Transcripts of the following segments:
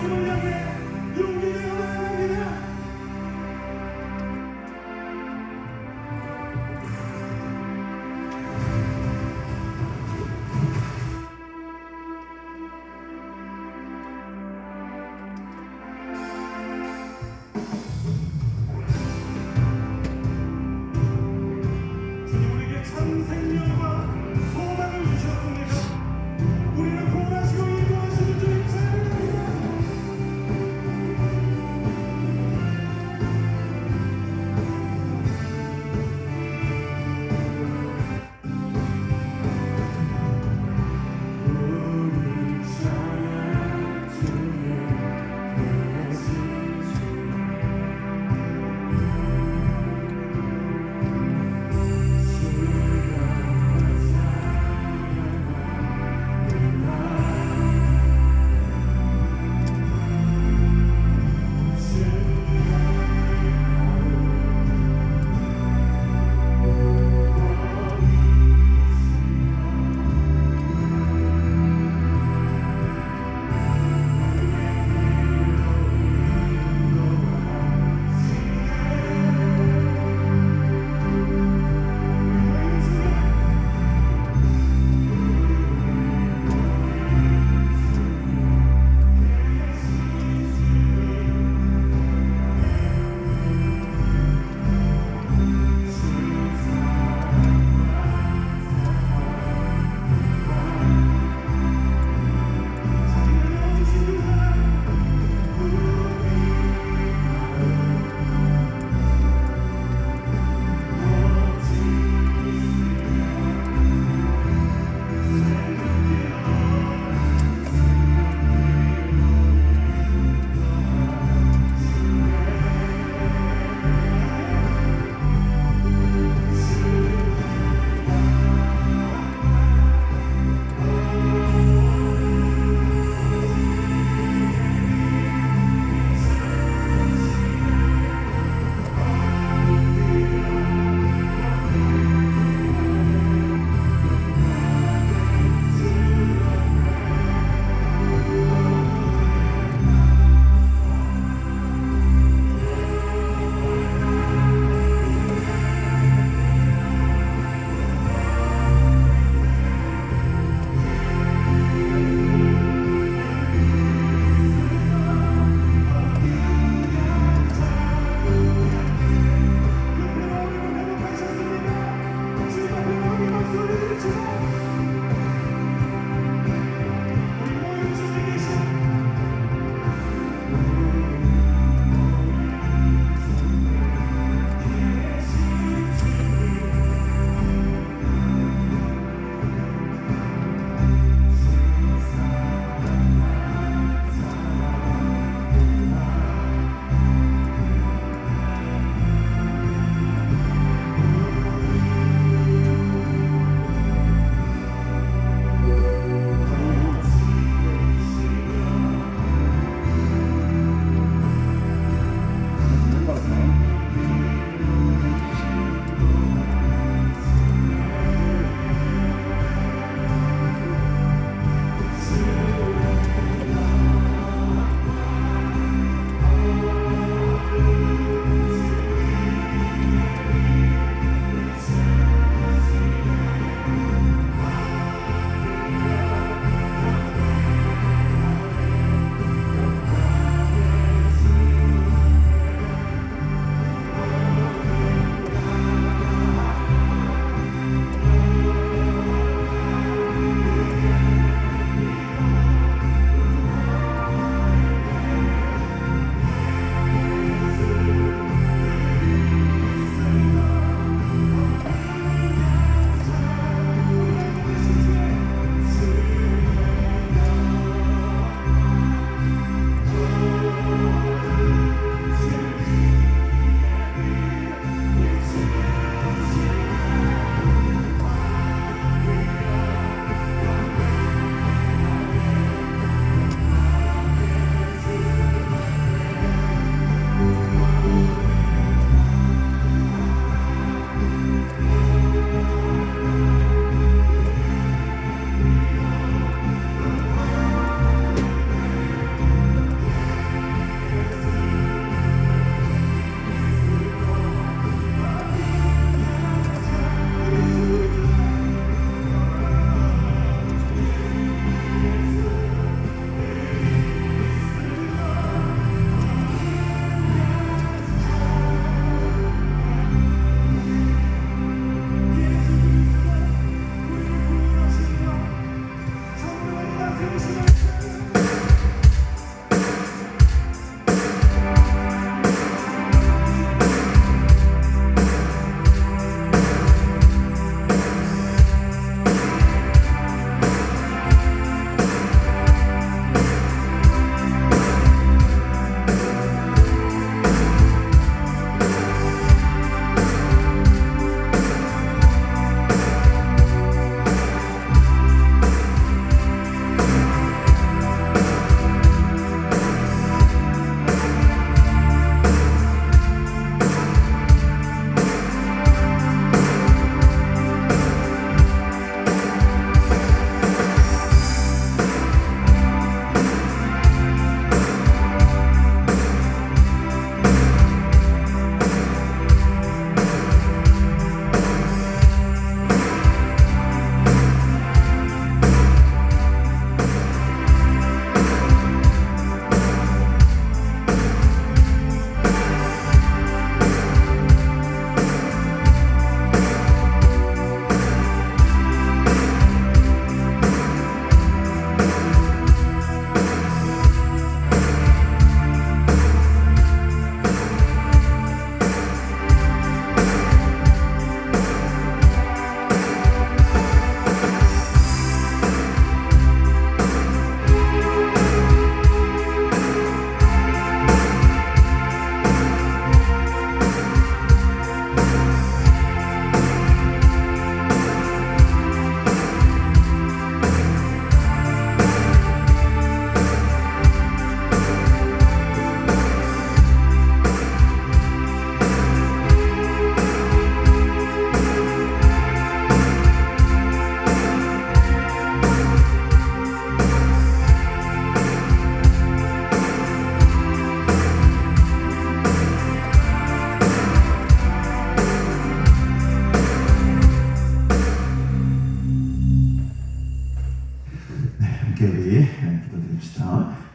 주님을 향해 용기를 얻어냅니다. 주님 우리에게 참 생명과 소망을 주셨습니다. 우리를 구원하시고 인도하시는 주님 찬양합니다.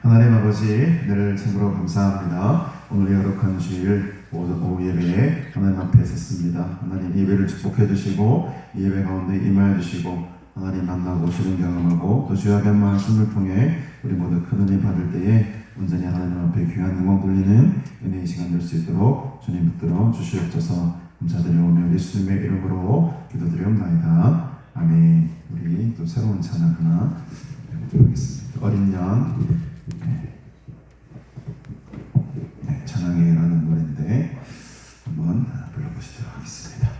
하나님 아버지, 늘 참으로 감사합니다. 오늘 거룩한 주일 오후 예배에 하나님 앞에 섰습니다. 하나님 예배를 축복해 주시고 이 예배 가운데 임하여 주시고 하나님 만나고 주님 경험하고 또 주의 귀한 말씀을 통해 우리 모두 큰 은혜 받을 때에 온전히 하나님 앞에 귀한 응원 돌리는 은혜의 시간 될 수 있도록 주님 붙들어 주시옵소서. 감사드리오며 예수님의 이름으로 기도드리옵나이다. 아멘. 우리 또 새로운 찬양 하나 해보도록 하겠습니다. 어린 양 찬양이라는 노래인데 한번 불러보시도록 하겠습니다.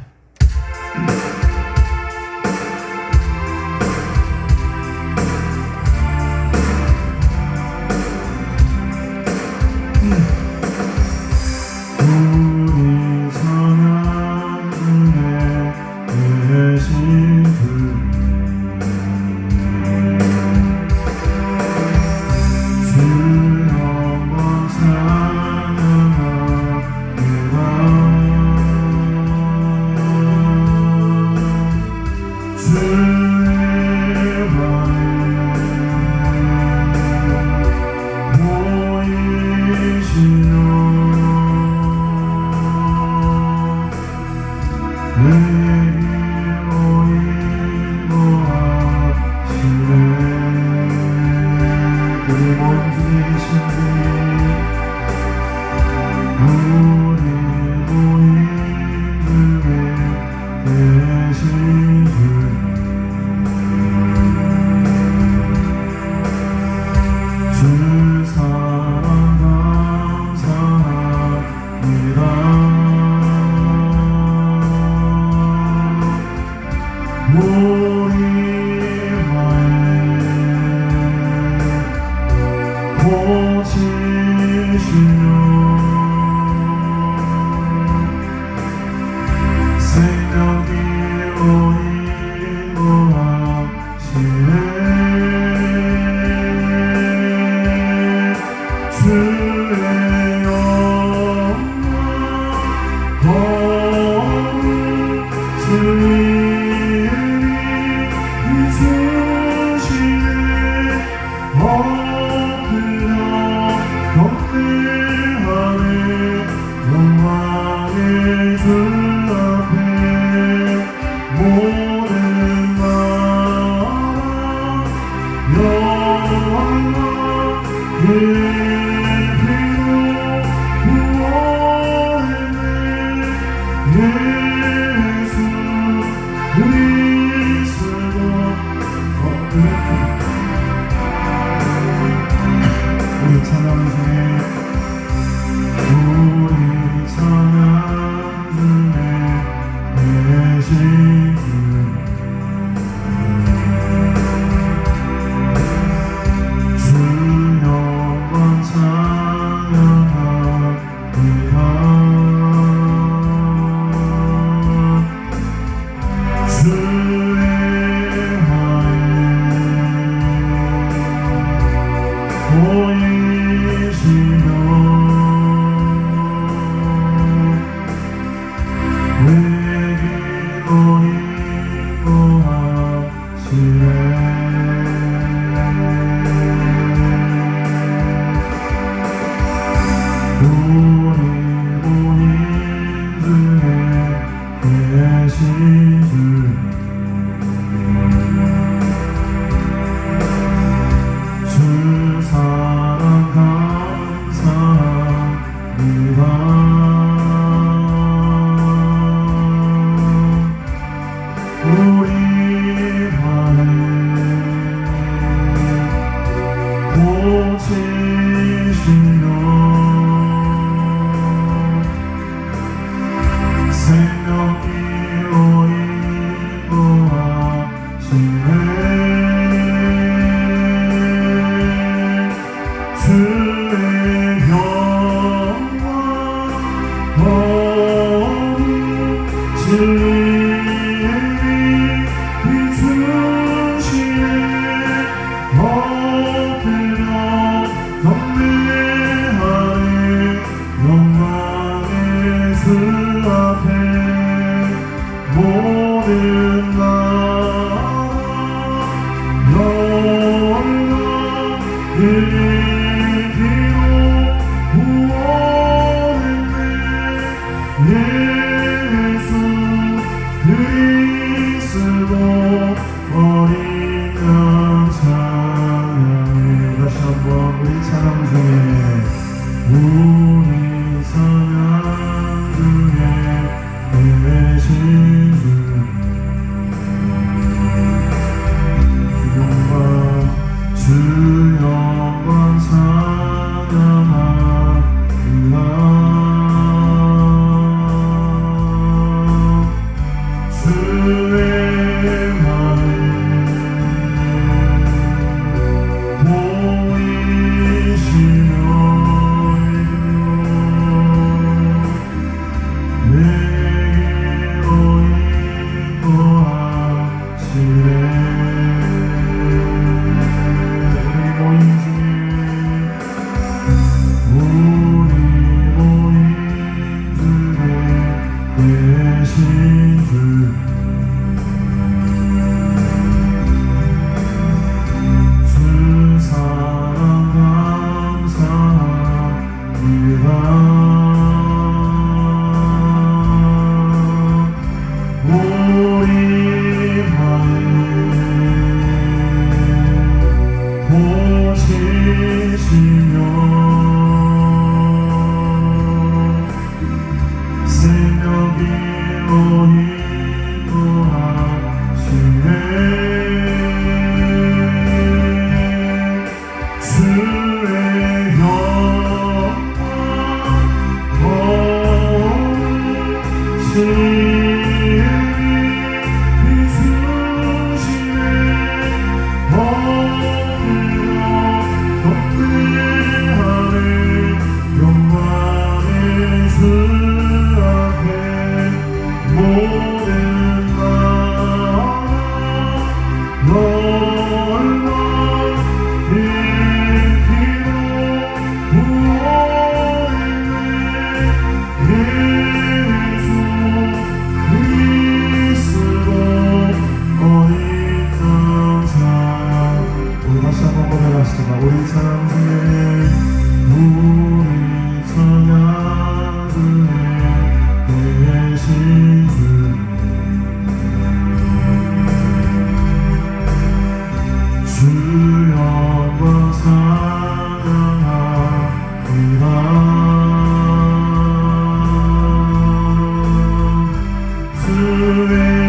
우리 찬양 중에 계신 널 우리 사랑 중에 우리 찬양 중에 계신 주 영광 찬양합니다. 주의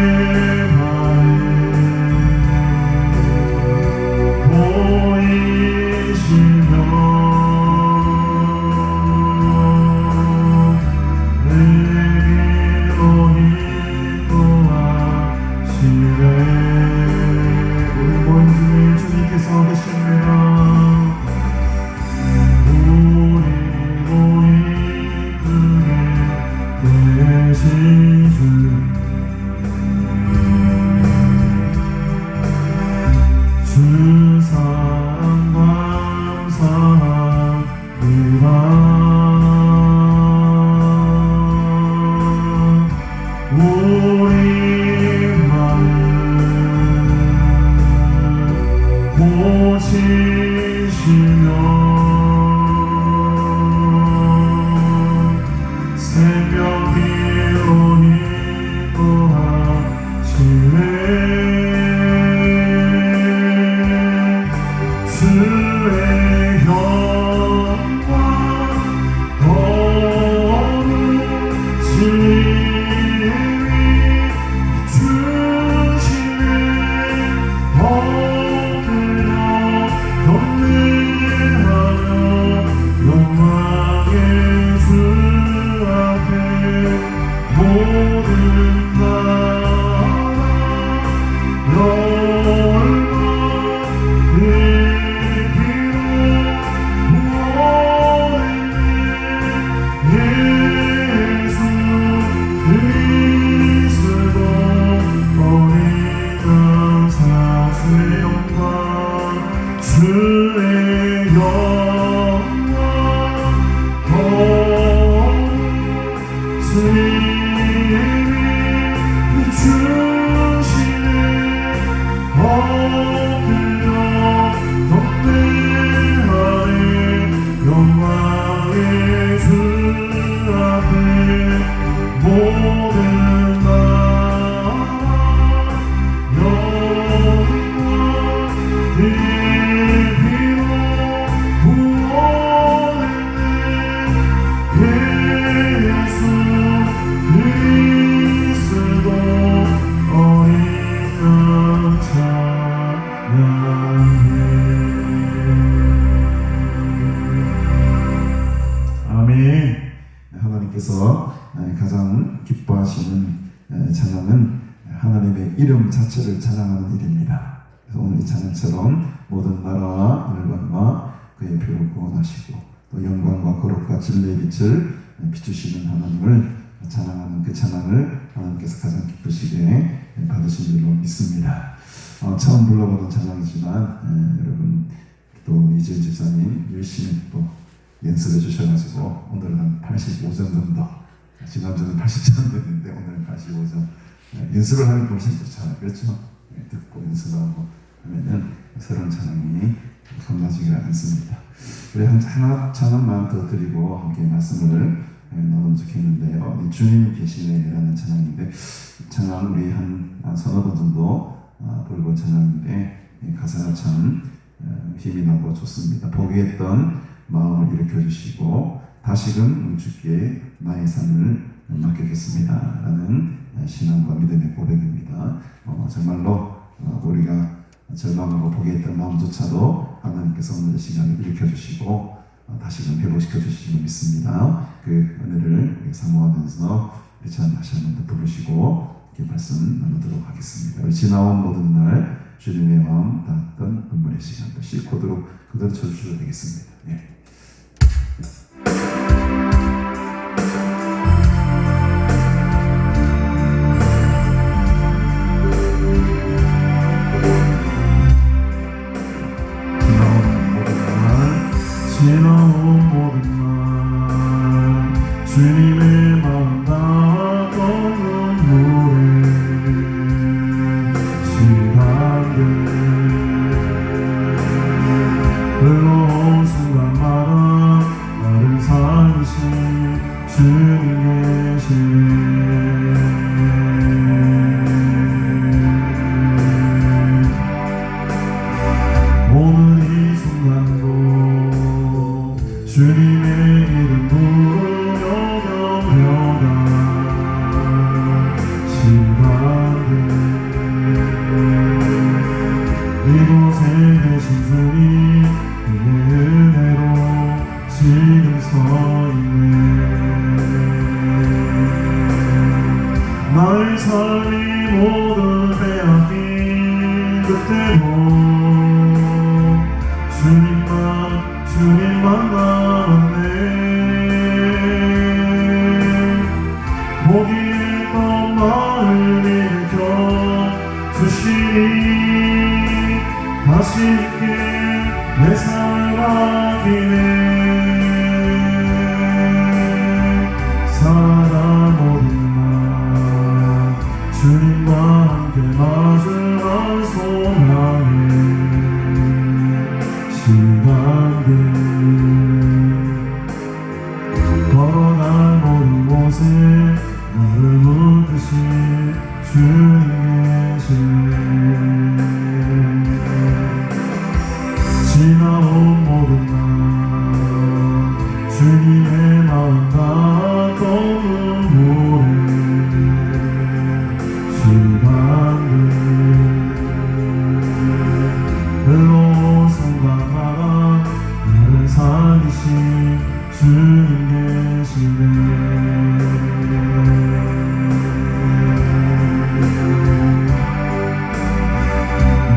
찬양은 하나님의 이름 자체를 찬양하는 일입니다. 그래서 오늘 이 찬양처럼 모든 나라와 열방과 그의 표를 구원하시고 또 영광과 거룩과 진리의 빛을 비추시는 하나님을 찬양하는 그 찬양을 하나님께서 가장 기쁘시게 받으신 줄로 믿습니다. 처음 불러보는 찬양이지만 여러분 또 이재일 집사님 열심히 또 연습해 주셔가지고 오늘은 한 85점 정도, 지난주는 80점 됐는데 오늘은 85점. 연습을 하면 훨씬 좋잖아요. 그렇죠? 듣고 연습하고 하면은 새로운 찬양이 겁나지가 않습니다. 우리 하나 찬양만 더 드리고 함께 말씀을 나누면 좋겠는데요. 주님 계시네라는 찬양인데, 찬양 우리 한 서너 번 정도 부르고 찬양인데 가사가 참 힘이 나고 좋습니다. 포기했던 마음을 일으켜 주시고 다시금 주께 나의 삶을 맡기겠습니다 라는 신앙과 믿음의 고백입니다. 정말로 우리가 절망하고 포기했던 마음조차도 하나님께서 오늘 이 시간을 일으켜 주시고 다시금 회복시켜 주시고 믿습니다. 그 은혜를 사모하면서 우리 찬 다시 한번 더 부르시고 이렇게 말씀 나누도록 하겠습니다. 우리 지나온 모든 날 주님의 마음 닿았던 눈물의 시간, C 코드로 그대로 쳐주셔도 되겠습니다. 예. 지나온 모든 날 주님의 마음 닿았던 눈물의 시간들 흘러온 순간마다 나를 살리신 주님 계시네. 오늘 이 순간도 주님의 이름 부르며 경배하다 시간들 이곳에 계신 주님 그의 은혜로 지금 서 있네. 나의 삶이 모두 빼앗긴 그때도 주님만 남았네. 포기했던 마음을 일으켜 주시니 다시 주께 내 삶을 맡기네. 살아 모든 날 주님과 함께 마주한 소망에 시간들 걸어갈 모든 곳에 나를 묻듯이 주님 계시네. 지나온 모든 날 주님의 마음 닿았던 눈물의 시간들 흘러온 순간마다 나를 살리신 주님 계시네.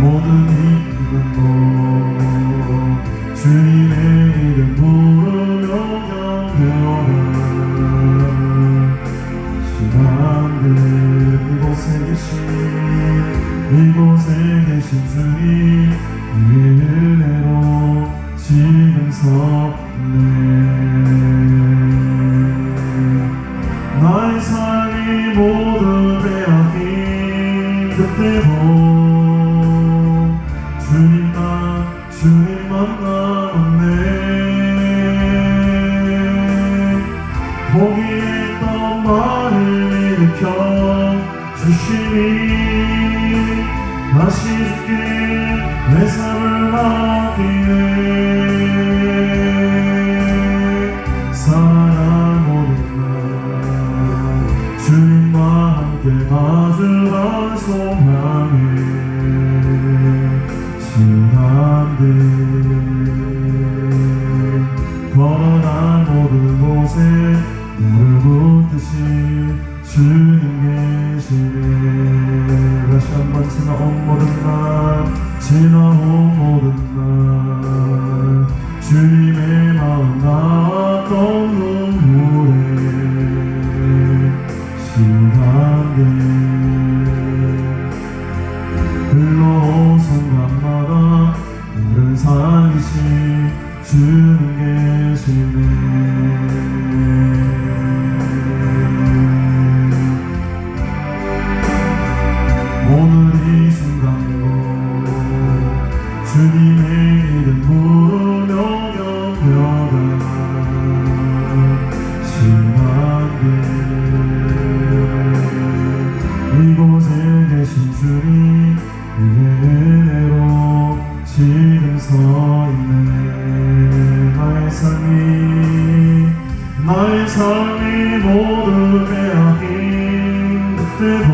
모든 이름도 주님의 이름 부르며 경배하라 시간들 이곳에 계신 주님 그의 은혜로 지금 섰네. 나의 삶이 모두 빼앗긴 그때도 주님만 남았네. 포기했던 마음을 일으켜 주시니 다시 주께 내 삶을 맡기네. 살아 모든 날 주님과 함께 마주한 소망의 시간들 걸어간 모든 곳에 나를 붙드신 주님 계시네. 지나온 모든 날 지나온 모든 날 주님의 마음 나왔던 눈물에 시간에 흘러온 순간마다 나를 살리신 주는 계시네. 오늘 이 순간도 주님의 이름 부르며 경배하다 신나게 이곳에 계신 주님 그의 은혜로 지금 서 있네. 나의 삶이 모두 빼앗긴 그때도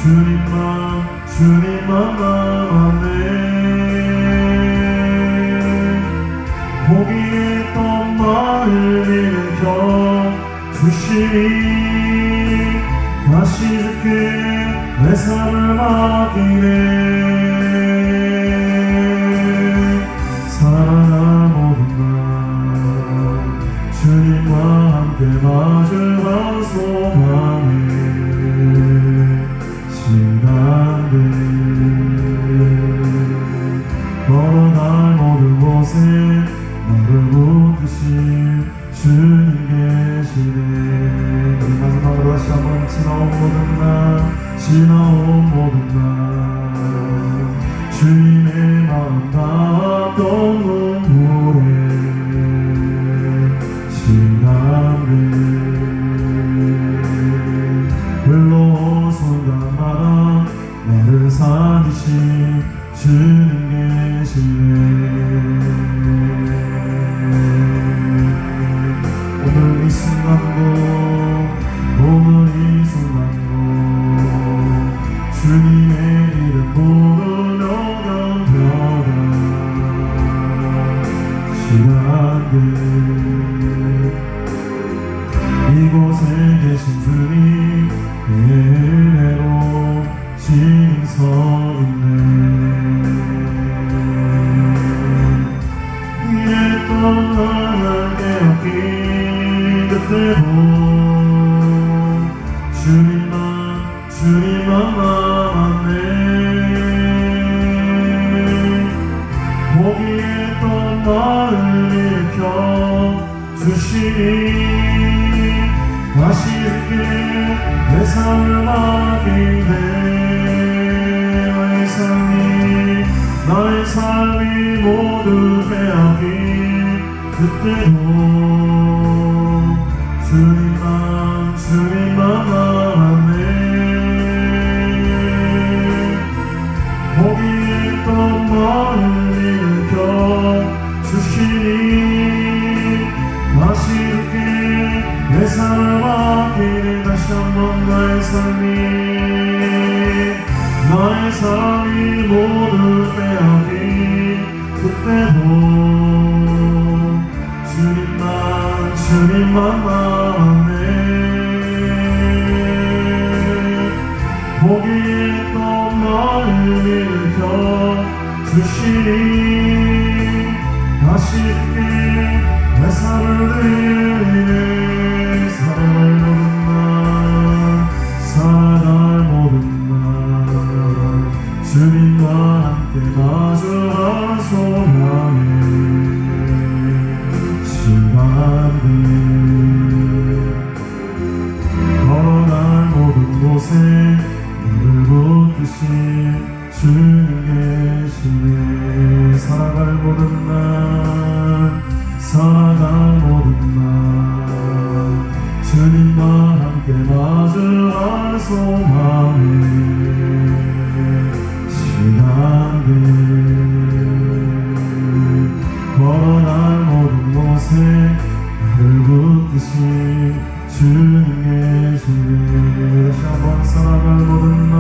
주님만 남았네. 포기했던 나를 일으켜 주시니 다시 주께 내 삶을 맡기네. 살아갈 모든 날 주님과 함께 마주한 소망에 시간들 걸어갈 모든 곳에 나를 붙드신 주님 계시네. 우리 마지막으로 다시 한번 지나온 모든 날 주님의 마음 닿았던 눈물에 시간들 흘러온 순간마다 나를 살리신 주님 계시네. 오늘 이 순간도 주님의 이름 부르며 경배하다 시간들 이곳에 계신 주님 그의 은혜로 지금 서 있네. 이랬던 나를 깨닫긴 그때도 주님만 남았네. 포기했던 나를 일으켜 주시니 다시 주께 내 삶을 맡기네. 나의 삶이 모두 빼앗긴 그때도 주님만 남았네. 포기했던 나를 일으켜 주시니 다시 주께 내 삶을 맡기네. 다시 한번 나의 삶이 모두 빼앗긴 그때도 주님만 남았네. 포기했던 나를 일으켜 주시니 다시 주께 내 삶을 드리네. 살아갈 모든 날 주님과 함께 마주한 소망에 시간들 걸어갈 모든 곳에 나를 붙드신 주님 계시네. 살아갈 모든 날 주님과 함께 마주한 소망에 시간들 걸어갈 모든 곳에 나를 붙드신 주님 계시네. 다시 한번 살아갈 모든 날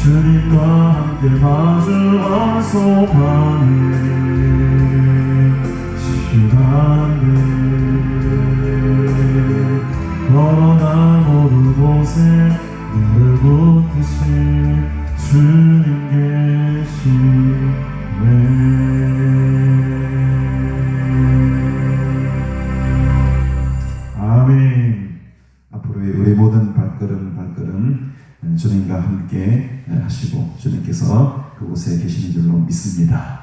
주님과 함께 마주한 소망에 시간들 주님과 함께 하시고 주님께서 그곳에 계시는 줄로 믿습니다.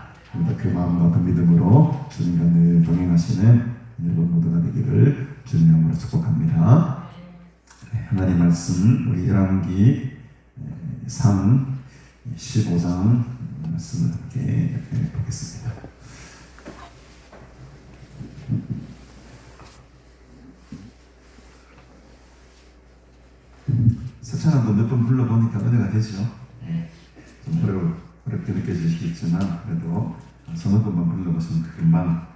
그 마음과 그 믿음으로 주님과 늘 동행하시는 여러분 모두가 되기를 주님의 이름으로 축복합니다. 하나님 말씀 우리 열왕기 3 15장 말씀을 함께 보겠습니다. 서찬한도 몇 번 불러보니까 은혜가 되죠. 좀 어렵게 느껴지시겠지만 그래도 서너 번만 불러보시면 금방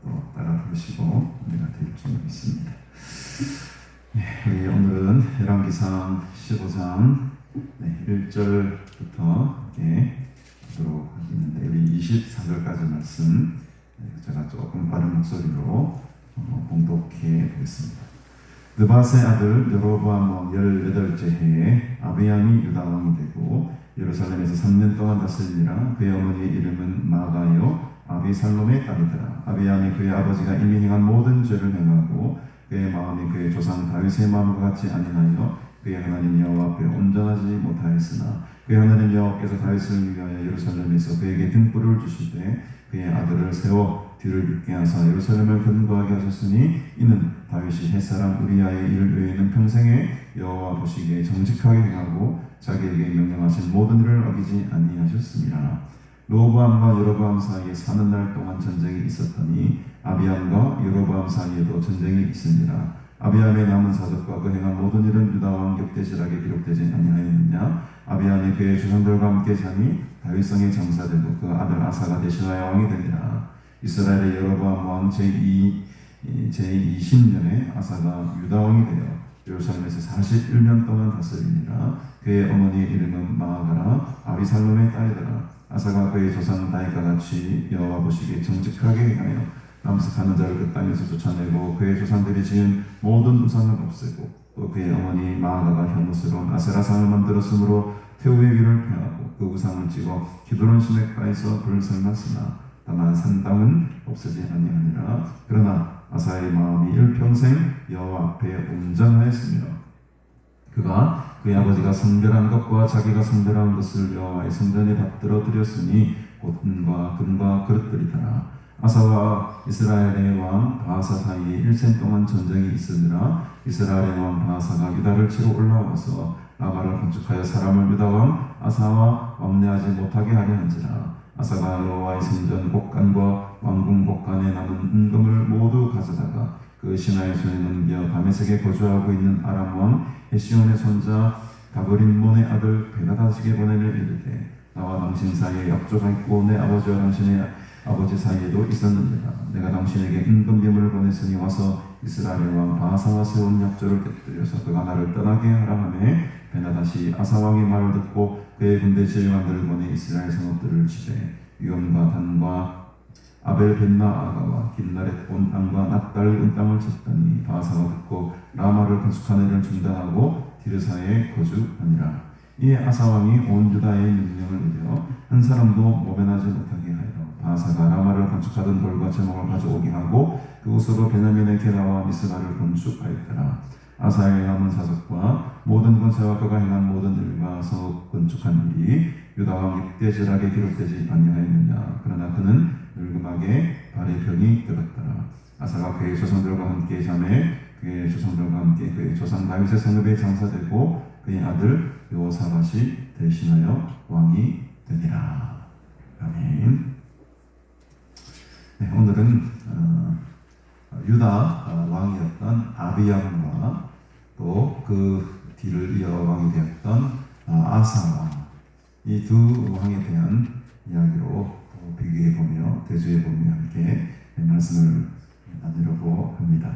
또 따라 부르시고 은혜가 될 줄 믿습니다. 우리 오늘은 열왕기상 15장 1절부터 이렇게 보도록 하겠는데 우리 24절까지 말씀 제가 조금 빠른 목소리로 봉독해 보겠습니다. 느밧의 아들 여로보암 왕 18째 해에 아비암이 유다 왕이 되고 예루살렘에서 3년 동안 다스리니라. 그의 어머니의 이름은 마가요 아비살롬의 딸이더라. 아비암이 그의 아버지가 이미 행한 모든 죄를 행하고 그의 마음이 그의 조상 다윗의 마음과 같이 아니하여 그의 하나님 여호와 앞에 온전하지 못하였으나 그의 하나님 여호와께서 다윗을 위하여 예루살렘에서 그에게 등불을 주시되 그의 아들을 세워 뒤를 붙게 하사 예루살렘을 견고하게 하셨으니 이는 다윗이 햇사람 우리아의 일을 외에는 평생에 여호와 보시기에 정직하게 행하고 자기에게 명령하신 모든 일을 어기지 아니하셨습니다. 로보암과 여로보암 사이에 사는 날 동안 전쟁이 있었더니 아비암과 여로보암 사이에도 전쟁이 있습니다. 아비암의 남은 사적과 그 행한 모든 일은 유다 왕 역대지락에 기록되지 아니하였느냐. 아비암이 그의 조상들과 함께 자니 다윗성에 장사되고 그 아들 아사가 대신하여 왕이 되니라. 이스라엘의 여로보암 왕 제20년에 아사가 유다 왕이 되어 예루살렘에서 41년 동안 다스리니라. 그의 어머니의 이름은 마아가라 아비살롬의 딸이더라. 아사가 그의 조상 다윗과 같이 여호와 보시기에 정직하게 행하여 남색하는 자를 그 땅에서 쫓아내고 그의 조상들이 지은 모든 우상을 없애고 또 그의 어머니 마아가가 혐오스러운 아세라상을 만들었으므로 태우의 위를 폐하고 그 우상을 찍어 기드론 시냇가에서 불을 설났으나 다만 산당은 없애지 아니하니라. 그러나 아사의 마음이 일평생 여호와 앞에 온전하였으며 그가 그의 아버지가 성별한 것과 자기가 성별한 것을 여호와의 성전에 받들어 드렸으니 곧 은과 금과 그릇들이더라. 아사와 이스라엘의 왕 바하사 사이에 1생 동안 전쟁이 있으니라. 이스라엘의 왕 바하사가 유다를 치러 올라와서 라마를 건축하여 사람을 유다 왕 아사와 왕래하지 못하게 하려 한지라. 아사가 여호와의 성전 곡간과 왕궁 곡간에 남은 은금을 모두 가져다가 그 신하의 손에 넘겨 다메섹에 거주하고 있는 아람 왕 헤시온의 손자 다브림몬의 아들 베나다식에 보내며 이르되 나와 당신 사이에 약조가 있고 내 아버지와 당신의 아버지 사이에도 있었느니라. 내가 당신에게 임금님을 보냈으니 와서 이스라엘 왕 바하사와 세운 약조를 깨뜨려서 그가 나를 떠나게 하라 하매 베나다시 아사 왕의 말을 듣고 그의 군대 지휘관들을 보내 이스라엘 성읍들을 치되 위온과 단과 아벨 벳마아가와 긴나렛 온 땅과 납달리 온 땅을 쳤더니 바하사가 듣고 라마를 건축하는 일을 중단하고 디르사에 거주하니라. 이에 아사 왕이 온 유다의 명령을 내려 한 사람도 모면하지 못하게 하여 바하사가 라마를 건축하던 돌과 제목을 가져오게 하고 그곳으로 베냐민의 게라와 미스바를 건축하였더라. 아사의 남은 사적과 모든 권세와 그가 행한 모든 일과 성읍 건축한 일이 유다 왕 역대지락에 기록되지 아니하였느냐. 그러나 그는 늙음하게 발의 병이 들었더라. 아사가 그의 조상들과 함께 자매 그의 조상들과 함께 그의 조상 다윗의 성읍에 장사되고 그의 아들 여호사밧이 대신하여 왕이 되니라. 아멘. 오늘은 유다 왕이었던 아비암과 또 그 뒤를 이어 왕이 되었던 아사 왕, 이 두 왕에 대한 이야기로 비교해 보며 대조해 보며 함께 말씀을 나누려고 합니다.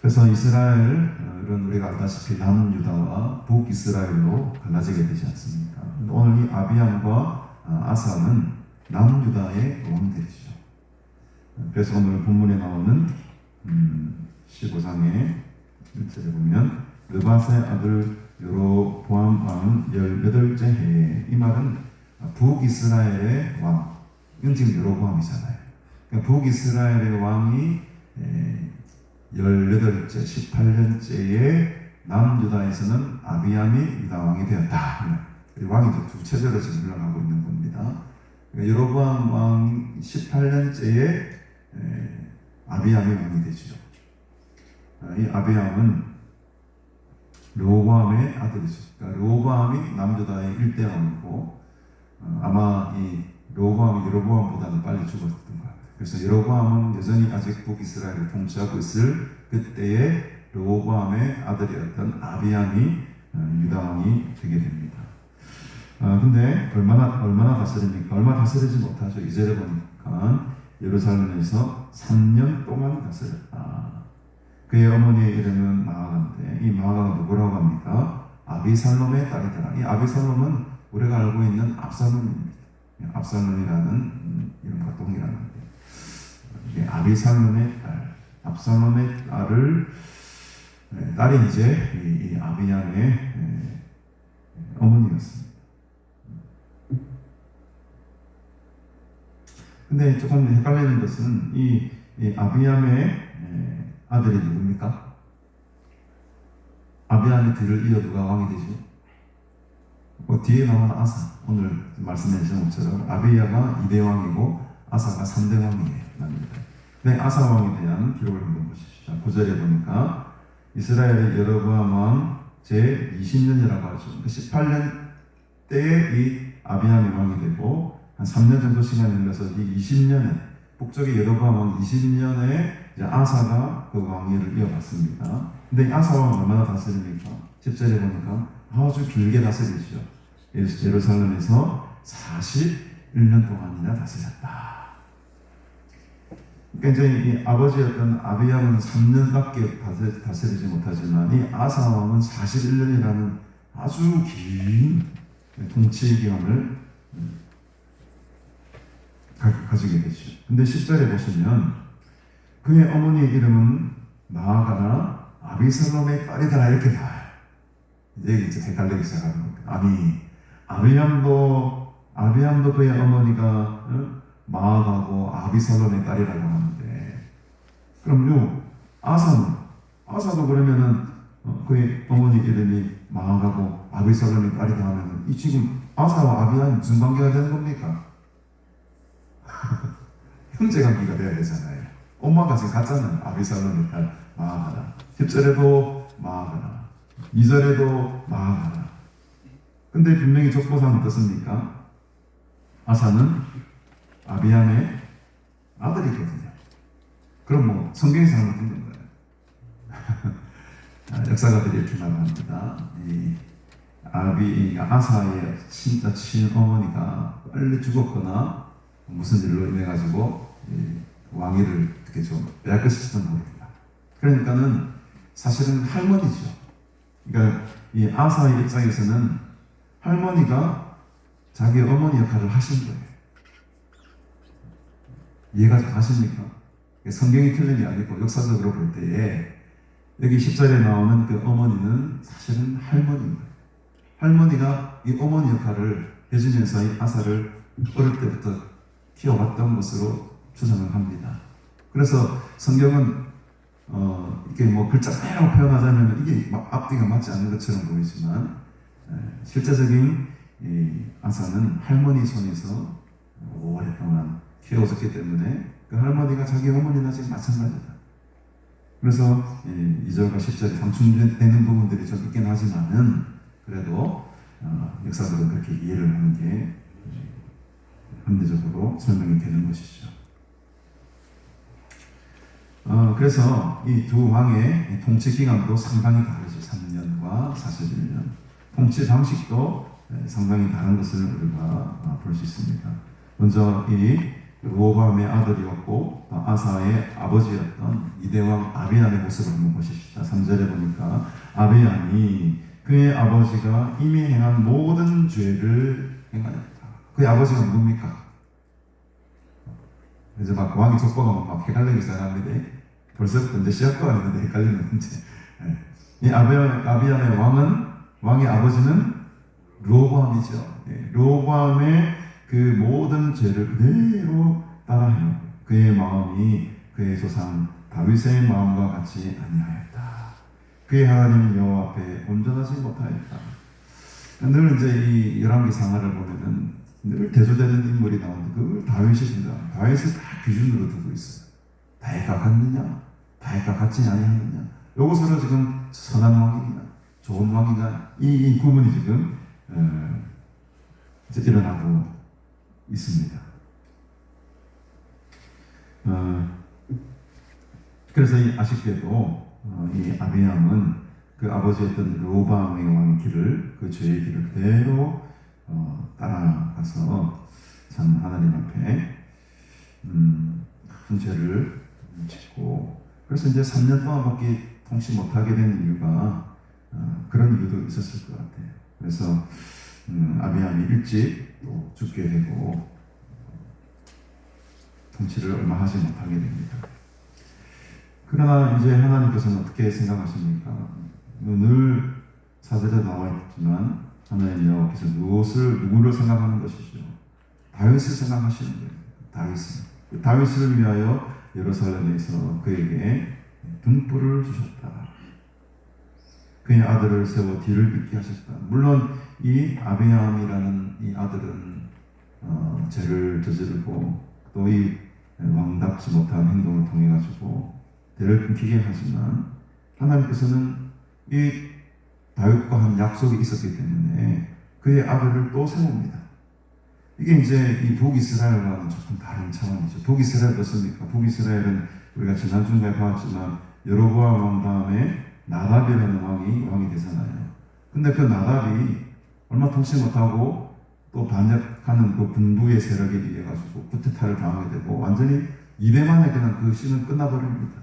그래서 이스라엘은 우리가 알다시피 남유다와 북이스라엘로 갈라지게 되지 않습니까? 오늘 이 아비암과 아사는 남유다의 왕들이죠. 그래서 오늘 본문에 나오는 15장의 1절에 보면 느밧의 아들 여로보암 왕 18째 해에, 이 말은 북이스라엘의 왕, 이건 지금 여로보암이잖아요. 그러니까 북이스라엘의 왕이 18째, 18년째에 남유다에서는 아비암이 유다 왕이 되었다. 왕이 이제 두 체제로 지금 흘러가고 있는 겁니다. 여로보암 왕 18년째에 아비암이 왕이 되죠. 이 아비암은 르호보암의 아들이죠. 그러니까 르호보암이 남유다의 1대 왕이고 아마 이 르호보암이 여로보암보다는 빨리 죽었던 것 같아요. 그래서 여로보암은 여전히 아직 북이스라엘을 통치하고 있을 그때에 르호보암의 아들이었던 아비암이 유다 왕이 되게 됩니다. 근데 얼마나 다스립니까? 얼마 다스리지 못하죠. 이제를 보니까 예루살렘에서 3년 동안 다스렸다. 그의 어머니의 이름은 마아가인데 이 마아가가 누구라고 합니까? 아비살롬의 딸이더라. 이 아비살롬은 우리가 알고 있는 압살롬입니다. 압살롬이라는 이름과 동일한데 아비살롬의 딸, 압살롬의 딸이 이제 이 아비암의 어머니였습니다. 근데 조금 헷갈리는 것은 이 아비암의 아들이 누굽니까? 아비암의 뒤를 이어 누가 왕이 되죠? 뒤에 나오는 아사, 오늘 말씀해 주신 것처럼 아비야가 2대 왕이고 아사가 3대 왕이에요. 네, 아사 왕에 대한 기록을 한번 보십시오. 9절에 보니까 이스라엘의 여로보암 왕 제 20년이라고 하죠. 18년 때에 이 아비암이 왕이 되고 한 3년 정도 시간이 흘러서 이 20년에 북쪽의 여로보암 왕 20년에 이제 아사가 그 왕위를 이어갔습니다. 근데 이 아사 왕은 얼마나 다스립니까? 10절에 보니까 아주 길게 다스리죠. 예루살렘에서 41년 동안이나 다스렸다. 그러니까 이제 이 아버지였던 아비암은 3년밖에 다스리지 못하지만 이 아사 왕은 41년이라는 아주 긴 통치 기간을 가지게 되죠. 근데 10절에 보시면 그의 어머니의 이름은 마아가나 아비살롬의 딸이더라 이렇게 나와요. 이제 헷갈리기 시작하는 겁니다. 아비암도 그의 어머니가 마아가고 아비살롬의 딸이라고 하는데 그럼요 아사도 그러면은 그의 어머니 이름이 마아가고 아비살롬의 딸이다 하면은 이 지금 아사와 아비암이 무슨 관계가 되는 겁니까? 형제 관계가 돼야 되잖아요. 엄마가 지금 같잖아요. 아비살롬의 딸 마아가라. 10절에도 마아가라. 2절에도 마아가라. 근데 분명히 족보상 어떻습니까? 아사는 아비암의 아들이거든요. 그럼 뭐 성경에서 하는 건 거예요. 역사가들이 이렇게 말합니다. 아사의 진짜 친어머니가 빨리 죽었거나 무슨 일로 인해 가지고 왕위를 이렇게 좀 빼앗겼을지도 모릅니다. 그러니까는 사실은 할머니죠. 그러니까 이 아사의 입장에서는 할머니가 자기 어머니 역할을 하신 거예요. 이해가 잘 하십니까? 성경이 틀린 게 아니고 역사적으로 볼 때에 여기 10절에 나오는 그 어머니는 사실은 할머니입니다. 할머니가 이 어머니 역할을 해주면서 이 아사를 어릴 때부터 키워왔던 것으로 추정을 합니다. 그래서 성경은 이게 뭐 글자 그대로 표현하자면 이게 앞뒤가 맞지 않는 것처럼 보이지만 실제적인 이 아사는 할머니 손에서 오랫동안 키워졌기 때문에 그 할머니가 자기 어머니나 지금 마찬가지다. 그래서 2절과 10절이 상충되는 부분들이 좀 있긴 하지만은 그래도 역사적으로 그렇게 이해를 하는 게 현대적으로 설명이 되는 것이죠. 그래서 이 두 왕의 통치 기간도 상당히 다르죠. 3년과 41년. 통치 방식도 상당히 다른 것을 우리가 볼 수 있습니다. 먼저 이 르호보암의 아들이었고 아사의 아버지였던 이대왕 아비암의 모습을 한번 보십시다. 3절에 보니까 아비암이 그의 아버지가 이미 행한 모든 죄를 행하였다. 그의 아버지가 누굽니까? 이제 막 왕이 족보가 막 헷갈리기 시작합니다. 벌써부터 이제 시작도 안 했는데 헷갈리는 문제. 이 아비암의 왕의 아버지는 르호보암이죠. 르호보암의 그 모든 죄를 그대로 따라해요. 그의 마음이 그의 조상 다윗의 마음과 같이 아니하였다. 그의 하나님 여호와 앞에 온전하지 못하였다. 늘 이제 이 열왕기 상하를 보면은 늘 대조되는 인물이 나오는데 그걸 다윗이신다. 다윗을 다 기준으로 두고 있어요. 다윗과 같느냐, 다윗과 같지 아니하느냐. 요것으로 지금 선한 왕이냐, 좋은 왕이냐 이 구분이 지금 이제 일어나고 있습니다. 그래서 이 아쉽게도 이 아비암은 그 아버지였던 로밤의 왕의 길을 그 죄의 길을 그대로 따라가서 참 하나님 앞에 큰 죄를 짓고 그래서 이제 3년 동안밖에 통치 못하게 된 이유가 그런 이유도 있었을 것 같아요. 그래서 아비암이 일찍 또 죽게 되고 통치를 얼마 하지 못하게 됩니다. 그러나 이제 하나님께서는 어떻게 생각하십니까? 늘 사절에 나와 있지만 하나님 여호와께서 누구를 생각하는 것이죠? 다윗을 생각하시는 거예요. 다윗을 위하여 예루살렘에서 그에게 등불을 주셨다. 그의 아들을 세워 뒤를 잇게 하셨다. 물론 이 아비암이라는 이 아들은 죄를 저지르고 또 이 왕답지 못한 행동을 통해 가지고 대를 끊기게 하지만 하나님께서는 이 다윗과 한 약속이 있었기 때문에 그의 아들을 또 세웁니다. 이게 이제 이 북이스라엘과는 조금 다른 차원이죠. 북이스라엘 어떻습니까? 북이스라엘은 우리가 지난주에 봤지만 여로보암 왕 다음에 나답이라는 왕이 되잖아요. 근데 그 나답이 얼마 통치 못하고 또 반역하는 그 군부의 세력에 의해 가지고 쿠데타를 당하게 되고 완전히 2대 만에 그냥 그 씨는 끝나버립니다.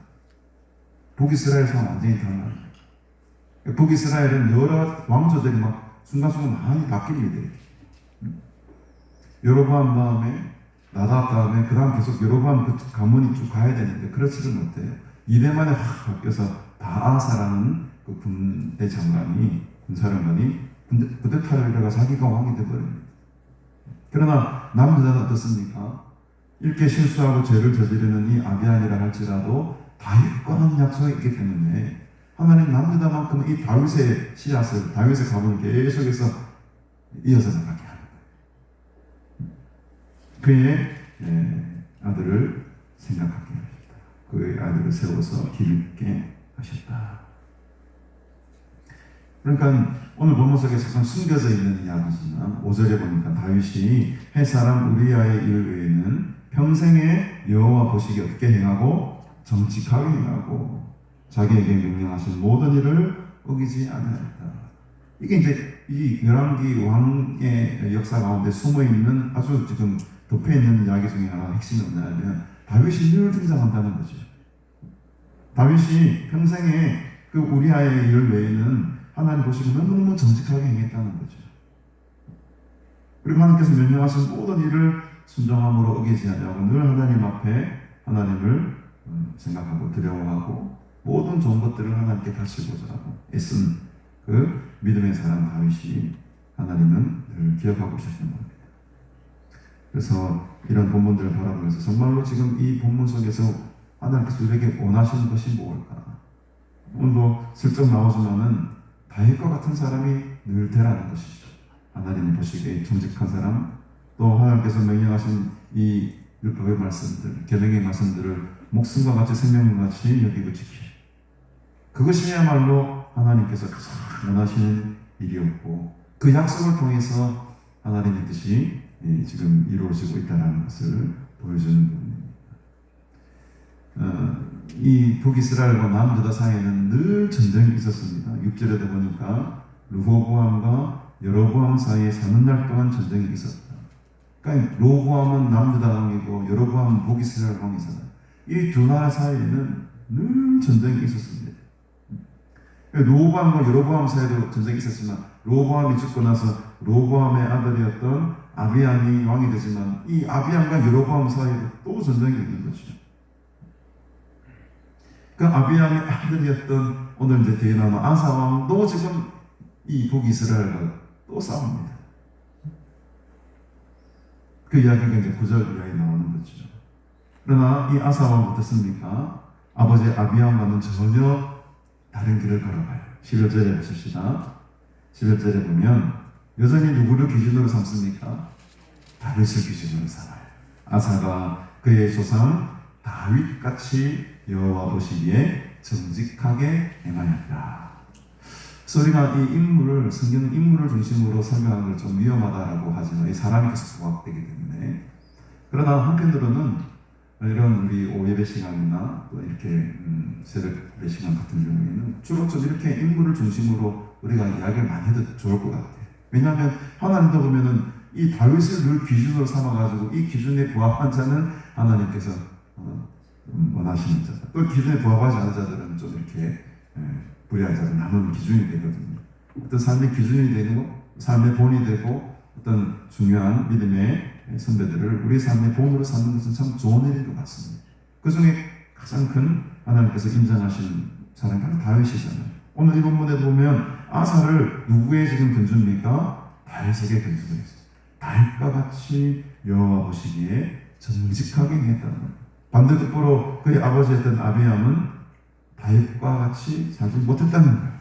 북이스라엘 상황 완전히 달라요. 북이스라엘은 여러 왕조들이 막 순간순간 많이 바뀝니다. 여로보암 다음에 나답 다음에 그 다음 계속 여로보암 그 가문이 쭉 가야 되는데 그렇지를 못해요. 2대 만에 확 바뀌어서 바아사라는 그 군대 장관이 군사령관이 쿠데타를 일어가 자기가 왕이 되어버립니다. 그러나 남유다는 어떻습니까? 이렇게 실수하고 죄를 저지르는 이 아비암이라 할지라도 다윗과는 약속이 있기 때문에 하나님 남유다만큼은 이 다윗의 씨앗을 다윗의 가문을 계속해서 이어서 나가게 하는 거예요. 그의 아들을 생각하게 하셨다. 그의 아들을 세워서 길을 잇게 하셨다. 그러니까 오늘 본문 속에 잠깐 숨겨져 있는 이야기지만 5절에 보니까 다윗이 햇사람 우리아의 일 외에는 평생에 여호와 보시기에 어떻게 행하고 정직하게 행하고 자기에게 명령하신 모든 일을 어기지 않았다. 이게 이제 이 열왕기 왕의 역사 가운데 숨어 있는 아주 지금 덮여 있는 이야기 중에 하나 핵심이 뭐냐면 다윗이 늘 등장한다는 거죠. 다윗이 평생에 그 우리아의 일 외에는 하나님 보시고 너무너무 정직하게 행했다는 거죠. 그리고 하나님께서 명령하신 모든 일을 순종함으로 어기지 않냐고 늘 하나님 앞에 하나님을 생각하고 두려워하고 모든 좋은 것들을 하나님께 바치고자 하고 애쓴 그 믿음의 사람 다윗이 하나님은 늘 기억하고 계셨던 겁니다. 그래서 이런 본문들을 바라보면서 정말로 지금 이 본문 속에서 하나님께서 우리에게 원하시는 것이 무엇일까? 오늘도 슬쩍 나오지만은 다윗과 같은 사람이 늘 되라는 것이죠. 하나님 보시기에 정직한 사람, 또 하나님께서 명령하신 이 율법의 말씀들, 계명의 말씀들을 목숨과 같이 생명과 같이 여기고 지키고 그것이야말로 하나님께서 가장 원하시는 일이었고 그 약속을 통해서 하나님의 뜻이 지금 이루어지고 있다는 것을 보여주는 부분입니다. 이 북이스라엘과 남유다 사이에는 늘 전쟁이 있었습니다. 6절에도 보니까 르호보암과 여로보암 사이에 3년 동안 전쟁이 있었다. 그러니까 로보암은 남유다 왕이고 여로보암은 북이스라엘 왕이잖아요. 이 두 나라 사이에는 늘 전쟁이 있었습니다. 로보암과 여로보암 사이에도 전쟁이 있었지만 로보암이 죽고 나서 로보암의 아들이었던 아비암이 왕이 되지만 이 아비암과 여로보암 사이에도 또 전쟁이 있는 거죠. 그 아비암의 아들이었던 오늘 이제 뒤에 나오는 아사 왕도 지금 이 북이스라엘과 또 싸웁니다. 그 이야기가 이제 9절 이하에 나오는 거죠. 그러나 이 아사 왕 어떻습니까? 아버지 아비암과는 전혀 다른 길을 걸어가요. 11절에 보십시다. 11절에 보면 여전히 누구를 기준으로 삼습니까? 다윗을 기준으로 삼아요. 아사가 그의 조상 다윗같이 여호와 보시기에 정직하게 행하였다. 그래서 우리가 이 인물을, 성경 인물을 중심으로 설명하는 걸 좀 위험하다라고 하지만 이 사람이 계속 부각되기 때문에, 그러나 한편으로는 이런 우리 오후 예배 시간이나 또 이렇게 새벽 예배 시간 같은 경우에는 주로 좀 이렇게 인물을 중심으로 우리가 이야기를 많이 해도 좋을 것 같아요. 왜냐하면 하나님도 보면은 이 다윗을 늘 기준으로 삼아가지고 이 기준에 부합한 자는 하나님께서 원하시는 자다. 또 기준에 부합하지 않은 자들은 좀 이렇게 불의한 자들 남은 기준이 되거든요. 어떤 삶의 기준이 되고 삶의 본이 되고 어떤 중요한 믿음의 선배들을 우리 삶의 본으로 삼는 것은 참 좋은 일인 것 같습니다. 그 중에 가장 큰 하나님께서 인정하신 사람이 바로 다윗이잖아요. 오늘 이 본문에 보면 아사를 누구의 지금 근주입니까? 다윗에게 근주가 있어요. 다윗과 같이 여호와 보시기에 정직하게 행했다는 거예요. 반대급부로 그의 아버지였던 아비암은 다윗과 같이 살지 못했다는 거예요.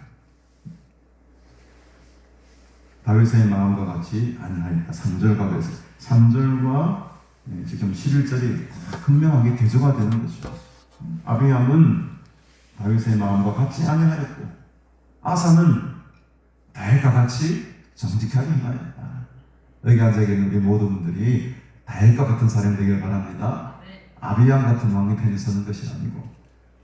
다윗의 마음과 같이 아니하였다. 3절과 그래서 3절과 지금 11절이 분명하게 대조가 되는 거죠. 아비암은 다윗의 마음과 같이 아니하였고 아사는 다윗과 같이 정직하게 행하였다. 여기 앉아계신 우리 모든 분들이 다윗과 같은 사람이 되길 바랍니다. 아비암 같은 왕의 편에 서는 것이 아니고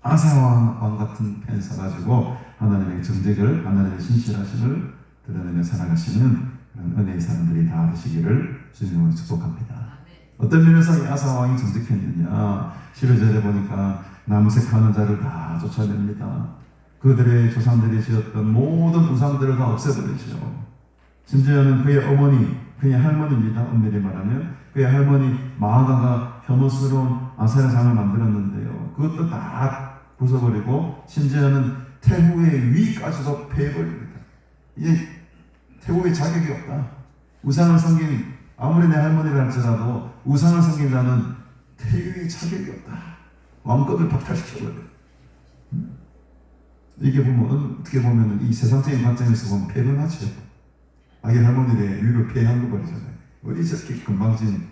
아사 왕 같은 편에 서가지고 하나님의 정직을, 하나님의 신실하심을 드러내며 살아가시는 그런 은혜의 사람들이 다 되시기를 주님으로 축복합니다. 어떤 면에서 이 아사 왕이 정직했느냐? 11절에 보니까 남색하는 자를 다 쫓아냅니다. 그들의 조상들이 지었던 모든 우상들을 다 없애버리죠. 심지어는 그의 어머니, 그의 할머니입니다. 엄밀히 말하면 그의 할머니 마아가가 혐오스러운 아세라 상을 만들었는데요. 그것도 다 부숴버리고 심지어는 태후의 위까지도 패해버립니다. 이제 태후의 자격이 없다. 우상을 섬긴, 아무리 내 할머니라 할지라도 우상을 섬긴 자는 태후의 자격이 없다. 왕권을 박탈시켜버려요. 이게 보면 어떻게 보면 이 세상적인 관점에서 보면 패륜하죠. 자기 할머니의 위를 피해한 거 버리잖아요. 어디 저렇게 금방진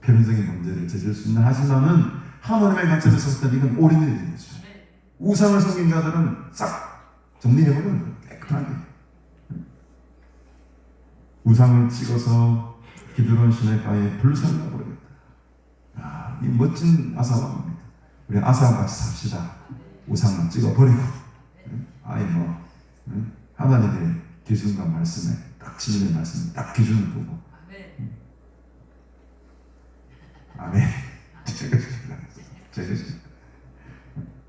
표면적인 문제를 저질 수 있나 하지만은 하나님의 관점에서 봤을 때 이건 올인이 되는 거죠. 우상을 섬긴 자들은 싹 정리해버리는 거예요. 깨끗하게. 우상을 찍어서 기드론 시내가에 불살라버렸다. 이 멋진 아사왕입니다. 우리 아사와 같이 삽시다. 우상을 찍어버리고 아예 뭐 하나님의 기준과 말씀에 딱 진리의 말씀에 딱 기준을 두고 아멘.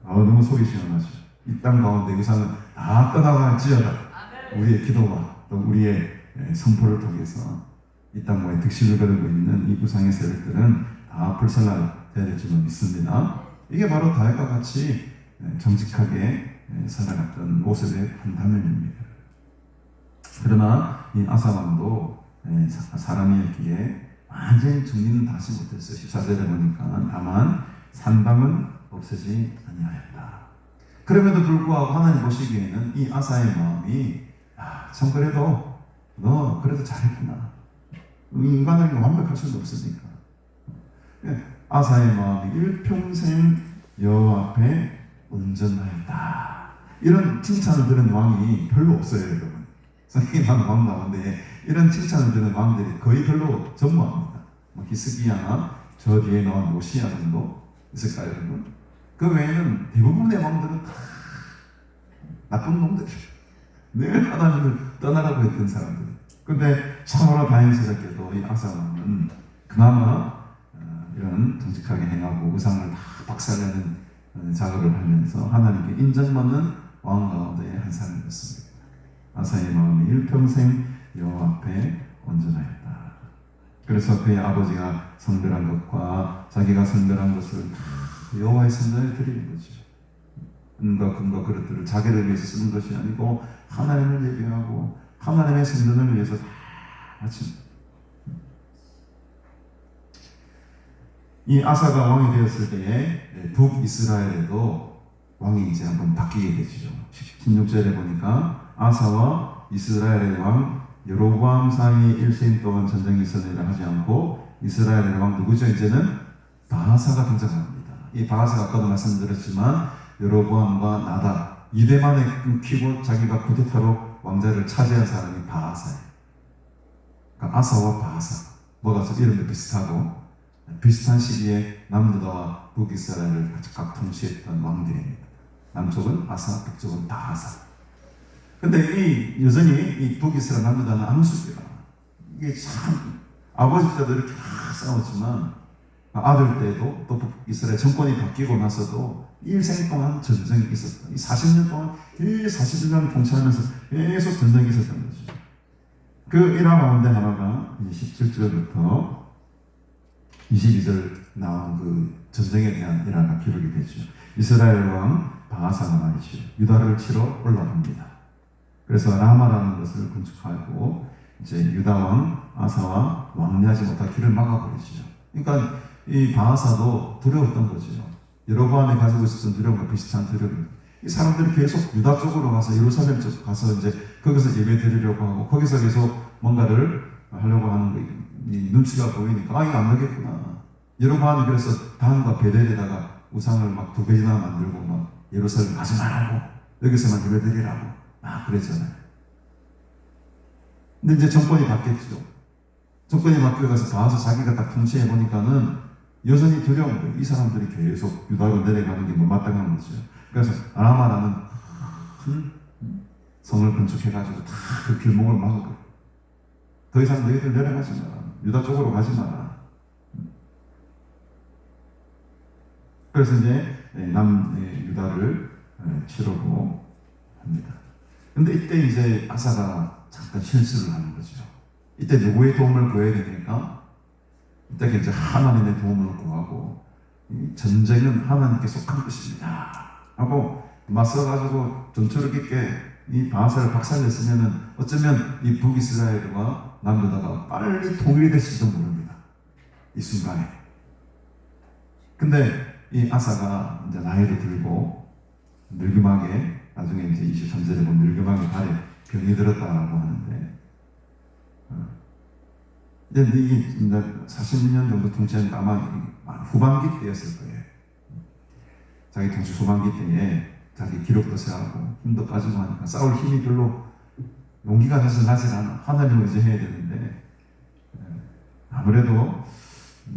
너무 속이 시원하죠. 이 땅 가운데 우상은 다 떠나갈지어다. 우리의 기도와 또 우리의 선포를 통해서 이 땅과의 득실을 거두고 있는 이 우상의 세력들은 다 불살라야 될 줄로 믿습니다. 이게 바로 다윗과 같이 정직하게 살아갔던 모습의 한 단면입니다. 그러나 이 아사왕도 사람이었기에 완전히 정리는 다 하지 못했어요. 14절에 보니까 다만 산방은 없애지 아니하였다. 그럼에도 불구하고 하나님 보시기에는 이 아사의 마음이 참 그래도 너 그래도 잘했구나. 인간에게 완벽할 수는 없으니까. 아사의 마음이 일평생 여호와 앞에 온전하였다. 이런 칭찬을 들은 왕이 별로 없어요, 여러분. 성경의 왕 가운데 이런 칭찬을 듣는 왕들이 거의 별로 전무합니다. 히스기야나 저 뒤에 나온 요시야 정도 있을까요, 여러분? 그 외에는 대부분의 왕들은 다 나쁜 놈들이에요. 늘 하나님을 떠나라고 했던 사람들. 근데 참으로 다행스럽게도 이 아사 왕은 그나마 이런 정직하게 행하고 우상을 다 박살내는 작업을 하면서 하나님께 인정받는 왕 가운데 한 사람이었습니다. 아사의 마음이 일평생 여호와 앞에 온전하였다. 그래서 그의 아버지가 성별한 것과 자기가 성별한 것을 여호와의 성전에 드리는 거죠. 은과 금과 그릇들을 자기를 위해서 쓰는 것이 아니고 하나님을 예배하고 하나님의 성전을 위해서 다 바칩니다. 이 아사가 왕이 되었을 때에 북이스라엘에도 왕이 이제 한번 바뀌게 되죠. 16절에 보니까 아사와 이스라엘의 왕 여로보암 사이 일생 동안 전쟁이 있었느니라 하지 않고 이스라엘의 왕 누구죠? 이제는 바하사가 등장합니다. 이 바하사가 아까도 말씀드렸지만 여로보암과 나답 2대만에 끊기고 자기가 쿠데타로 왕자를 차지한 사람이 바하사예요. 그러니까 아사와 바하사 뭐가 좀 이름도 비슷하고 비슷한 시기에 남유다와 북이스라엘을 각각 통치했던 왕들입니다. 남쪽은 아사, 북쪽은 바하사. 근데 여전히 이 북이스라엘 남유다는 암수입니다. 이게 참 아버지 때도 이렇게 막 싸웠지만 아들 때도 또 북이스라엘 정권이 바뀌고 나서도 일생 동안 전쟁이 있었다. 이 40년 동안 41년 통치하면서 계속 전쟁이 있었던 거죠. 그 일화 가운데 하나가 17절부터 22절 나온 그 전쟁에 대한 일화가 기록이 되죠. 이스라엘 왕 바하사가 말이죠. 유다를 치러 올라갑니다. 그래서 라마라는 것을 건축하고 이제 유다 왕 아사와 왕래하지 못할 길을 막아버리죠. 그러니까 이 바하사도 두려웠던 거죠. 여로보암이 가지고 있었던 두려움과 비슷한 두려움. 이 사람들이 계속 유다 쪽으로 가서 예루살렘 쪽 가서 이제 거기서 예배 드리려고 하고 거기서 계속 뭔가를 하려고 하는 거 이 눈치가 보이니까 이거 안 되겠구나. 여로보암이 그래서 단과 베델에다가 우상을 막 2배나 만들고 막 예루살렘 가지 말라고 여기서만 예배 드리라고 막 그랬잖아요. 근데 이제 정권이 바뀌었죠. 정권이 바뀌어서 바하사 자기가 딱 통치해 보니까는 여전히 두려운 거예요. 이 사람들이 계속 유다로 내려가는 게 못마땅한 거죠. 그래서 라마라는 큰 성을 건축해가지고 다 그 길목을 막고 더 이상 너희들 내려가지 마라. 유다 쪽으로 가지 마라. 그래서 이제 유다를 치르고 합니다. 근데 이때 이제 아사가 잠깐 실수를 하는 거죠. 이때 누구의 도움을 구해야 되니까 이때 이제 하나님의 도움을 구하고 이 전쟁은 하나님께 속한 것입니다 하고 맞서가지고 전투를 깊게 이 바하사를 박살냈으면은 어쩌면 이 북이스라엘과 남유다가 빨리 통일이 됐을지도 모릅니다. 이 순간에. 근데 이 아사가 이제 나이를 들고 늙음하게 나중에 이제 23절에 보면 늙음하게 발에 병이 들었다라고 하는데 이제 이게 40년 정도 통치하니까 아마 후반기 때였을 거예요. 자기 통치 후반기 때에 자기 기력도 세하고 힘도 빠지고 하니까 싸울 힘이 별로 용기가 사실 나질 않아. 하나님을 의지해야 되는데 아무래도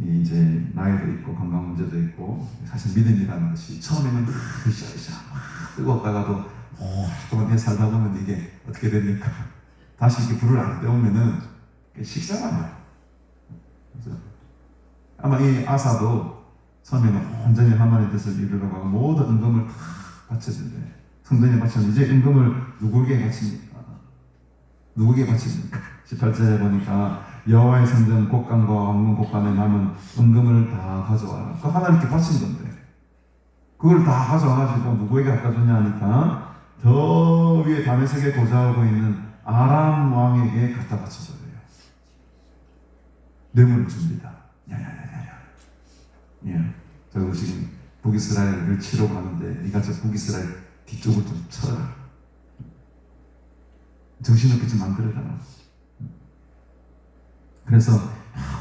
이제 나이도 있고 건강 문제도 있고 사실 믿음이라는 것이 처음에는 으쌰으쌰 뜨거웠다가도 조금만 내 살다 보면 이게 어떻게 됩니까? 다시 이렇게 불을 안 떼우면은 식상하네요. 그래서 아마 이 아사도 처음에는 온전히 하나님의 뜻을 이루려고 하고 모든 은금을 다 바쳤는데 성전에 바쳤는데 이제 은금을 누구에게 바칩니까? 누구에게 바칩니까? 18절에 보니까 여호와의 성전 곡간과 왕궁 곡간에 남은 은금을 다 가져와라. 그 하나님께 바친 건데 그걸 다 가져와가지고 누구에게 갖다 주냐 하니까 저 위에 다메섹에 고자하고 있는 아람 왕에게 갖다 바쳐버려요. 뇌물을 줍니다. 야야야야야. 예, 저 지금 북이스라엘을 치러 가는데 네가 저 북이스라엘 뒤쪽을 좀 쳐라. 정신없게 좀 만들어달라. 그래서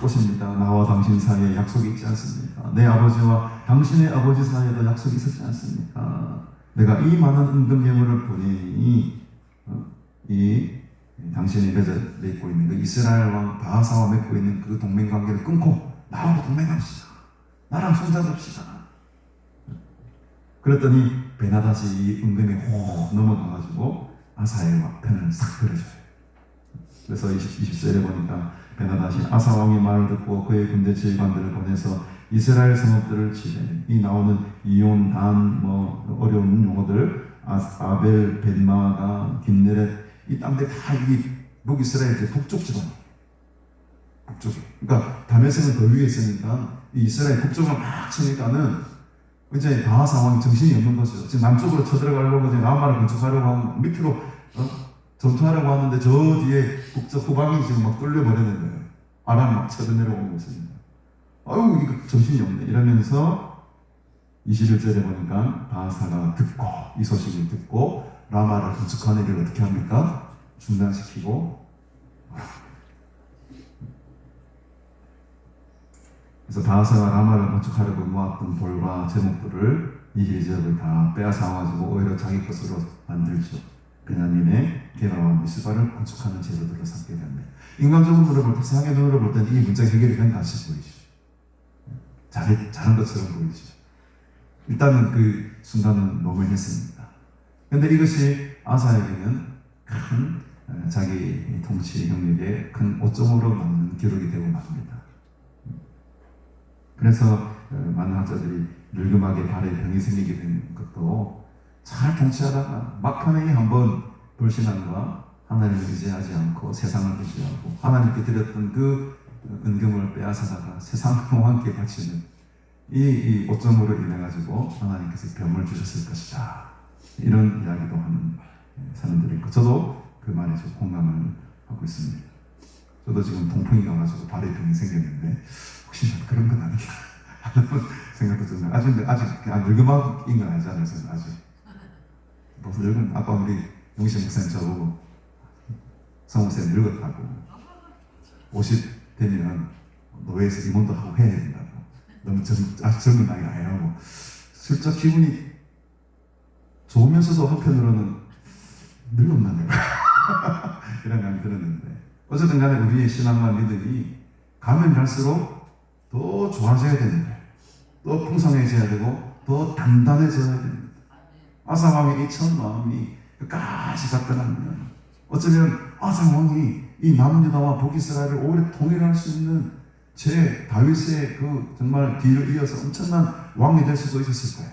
오십니다. 나와 당신 사이에 약속이 있지 않습니까? 내 아버지와 당신의 아버지 사이에도 약속이 있었지 않습니까? 내가 이 많은 은금 예물을 보내니 이 당신이 맺고 있는 그 이스라엘 왕 바하사와 맺고 있는 그 동맹 관계를 끊고 나하고 동맹합시다. 나랑 손잡읍시다. 그랬더니 베나다시 이 은금이 확 넘어가가지고 아사의 편을 싹 들어줘요. 그래서 20절에 보니까 베나다시 아사 왕의 말을 듣고 그의 군대 지휘관들을 보내서 이스라엘 성읍들을 치되 이 나오는 이온, 단, 어려운 용어들 아벨, 벤마가, 긴네렛 이 땅들 다 이 북이스라엘 북쪽 지방 북쪽에 그러니까 다메섹은 더 위에 있으니까 이 이스라엘 북쪽을 막 치니까는 이제 바하사 왕이 정신이 없는 거죠. 지금 남쪽으로 쳐들어가려고 이제 라마를 건축하려고 하고 밑으로 전투하려고 하는데 저 뒤에 북쪽 후방이 지금 막 뚫려버리는 거예요. 아람 막 쳐내려오고 있습니다. 아유 이거 정신이 없네 이러면서 21절에 보니까 바하사가 듣고 이 소식을 듣고 라마를 건축하는 일을 어떻게 합니까? 중단시키고 그래서 바하사가 라마를 건축하려고 모았던 돌과 제목들을 이리저리 다 빼앗아가지고 오히려 자기 것으로 만들죠. 그냐님의 게라와 미스바를 건축하는 제도들을 삼게 됩니다. 인간적으로 눈으로 볼 때, 세상의 눈으로 볼 때는 이 문제가 해결이 된 같이 보이죠. 잘한 것처럼 보이죠. 일단은 그 순간은 노무했습니다. 그런데 이것이 아사에게는 큰 자기 통치 경력에 큰 오점으로 남는 기록이 되고 맙니다. 그래서 많은 학자들이 늙음하게 발에 병이 생기게 된 것도 잘 통치하다가 막판에 한번 불신앙과 하나님을 의지하지 않고 세상을 의지하고 하나님께 드렸던 그 은금을 빼앗아다가 세상과 함께 바치는 이 오점으로 인해 가지고 하나님께서 병을 주셨을 것이다. 이런 이야기도 하는 사람들이 있고 저도 그 말에 좀 공감을 하고 있습니다. 저도 지금 동풍이 가가지고 발에 병이 생겼는데 혹시 그런 건 아니냐 하는 생각도 드는데 아직 늙음인 건 아니잖아요. 저는 아직 벌써 늙은 아까 우리 용신 목사님 저보고 성목사님 늙었다고 50 되면 노예에서 임원도 하고 해야 된다고 너무 아직 젊은 나이가 아니라고 슬쩍 기분이 좋으면서도 한편으로는 늙었나 내가 이런 감이 들었는데 어쨌든 간에 우리의 신앙과 믿음이 가면 갈수록 더 좋아져야 되는데 더 풍성해져야 되고 더 단단해져야 됩니다. 아사왕의 이 첫 마음이 끝까지 갔더라면 어쩌면 아사왕이 이 남유다와 북이스라엘을 오래 통일할 수 있는 제 다윗의 그 정말 뒤를 이어서 엄청난 왕이 될 수도 있었을 거예요.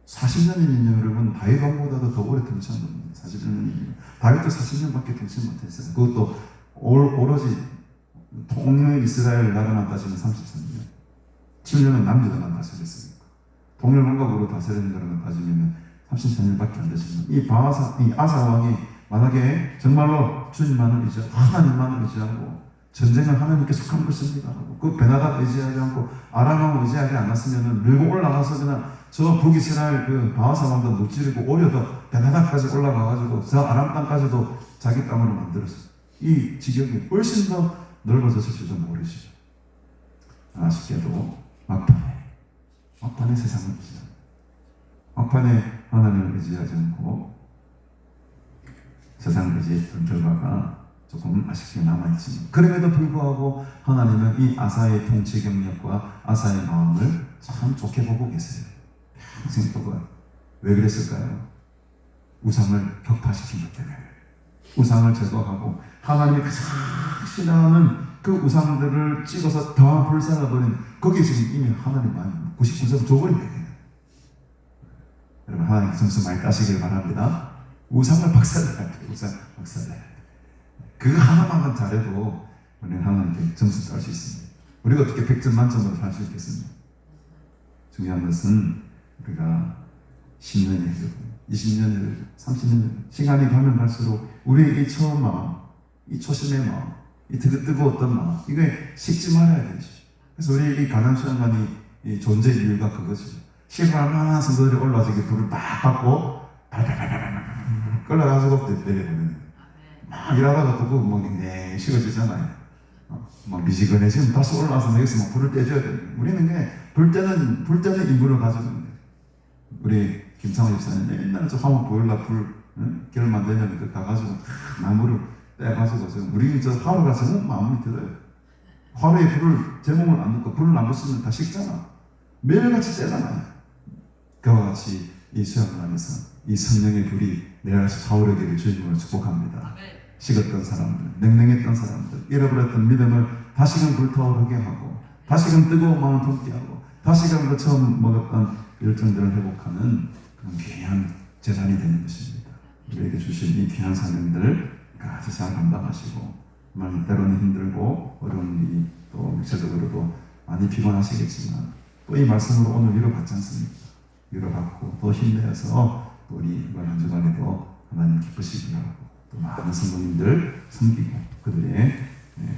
40년이면요 여러분 다윗 왕보다도 더 오래 통치한 겁니다. 40년이면 다윗도 40년밖에 통치 못했어요. 그것도 오로지 통일 이스라엘 나라만 따지면 33년 7년은 남유다만 다스렸으니까 통일 왕국으로 다스리는 나라만 따지면 33년밖에 안 되시는 이 아사왕이 만약에 정말로 주님만을 의지하고 하나님만을 의지하고 전쟁은 하나님께 속한 것입니다 하고 그 베나닥 의지하지 않고 아람왕을 의지하지 않았으면 밀고 올라가서 그냥 저 북이스라엘 그 바하사 왕도 무찌르고 오히려 더 베나닥까지 올라가가지고 저 아람 땅까지도 자기 땅으로 만들었어요. 이 지경이 훨씬 더 넓어졌을지도 모르시죠. 아쉽게도 막판에 세상을 의지합니다. 막판에 하나님을 의지하지 않고 세상을 의지했던 결과가 조금 아쉽게 남아있지만 그럼에도 불구하고 하나님은 이 아사의 통치 경력과 아사의 마음을 참 좋게 보고 계세요. 평생 보고 왜 그랬을까요? 우상을 격파시킨 것 때문에 우상을 제거하고 하나님이 가장 싫어하는 그 우상들을 찍어서 다 불살라버린 거기에 지금 이미 하나님 마음이 99점 줘버린 거예요. 여러분 하나님 점수 많이 따시길 바랍니다. 우상을 박살내야 돼요. 우상 박살내야 돼요. 그거 하나만 잘해도 우리는 하나님께 점수 딸 수 있습니다. 우리가 어떻게 100점 만점으로 살 수 있겠습니까? 중요한 것은 우리가 10년이 되고 20년이 되고 30년이 되고 시간이 가면 갈수록 우리의 이 처음 마음, 이 초심의 마음, 이 뜨거웠던 마음 이게 식지 말아야 되죠. 그래서 우리 이 가난수양관이 이 존재 이유가 그거죠. 시발만 성도들이 올라와서 불을 딱 받고 발발발발발 끌어가지고 내려보내는 막 일하다가 또 그거 네 식어지잖아요. 막 미지근해지면 다시 올라와서 여기서 막 불을 떼줘야 돼요. 우리는 그냥 불 때는 인분을 가져갑니다. 우리 김창호 집사님 맨날 저 화목 보일러 불 겨울만 되면 그 가가지고 나무를 떼가지고 우리 저 하루가 정말 마음이 들어요. 하루에 불을 제목을 안 넣고 불을 안 붙이면 다 식잖아. 매일같이 떼잖아요. 그와 같이 이 수양을 하면서 이 성령의 불이 내려가서 타오르기를 주님으로 축복합니다. 식었던 사람들, 냉랭했던 사람들, 잃어버렸던 믿음을 다시금 불타오르게 하고 다시금 뜨거운 마음을 품게 하고 다시금 그 처음 먹었던 열정들을 회복하는 그런 귀한 재산이 되는 것입니다. 우리에게 주신 이 귀한 사명들 같이 잘 감당하시고 정말 때로는 힘들고 어려운 일이 또 육체적으로도 많이 피곤하시겠지만 또 이 말씀으로 오늘 위로받지 않습니까? 위로받고 더 힘내어서 또 우리 이번 한 주간에도 하나님 기쁘시게 하고 또 많은 성도님들 섬기고 그들의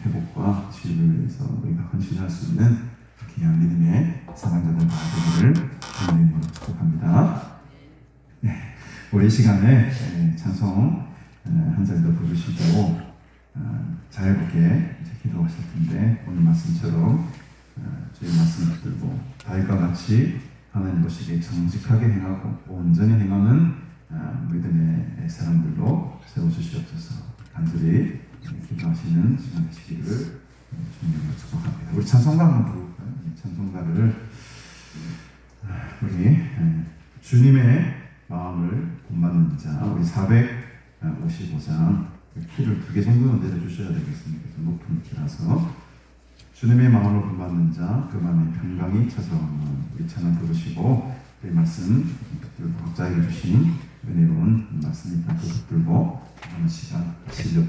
회복과 치유를 위해서 우리가 헌신할 수 있는 귀한 믿음의 사랑자들 다 되기를 주님의 이름으로 축복합니다. 네, 우리 이 시간에 찬송 한 절도 부르시고 자유롭게 기도하실 텐데, 오늘 말씀처럼 저희 말씀 붙들고 다윗과 같이 하나님 보시기에 정직하게 행하고 온전히 행하는 믿음의 사람들로 세워주시옵소서. 간절히 기도하시는 시간 되시기를 주님으로 축복합니다. 우리 찬송가 한번 부를까요? 찬송가를 우리 주님의 마음을 본받는 자, 우리 455장 키를 2개 정도는 내려주셔야 되겠습니다. 높은 키라서 주님의 마음을 본받는 자, 그 마음에 평강이 찾아오는 우리 찬양 부르시고 우리 말씀 붙들고 각자에게 주신 은혜로운 말씀이니까 붙들고 하는 시간 10여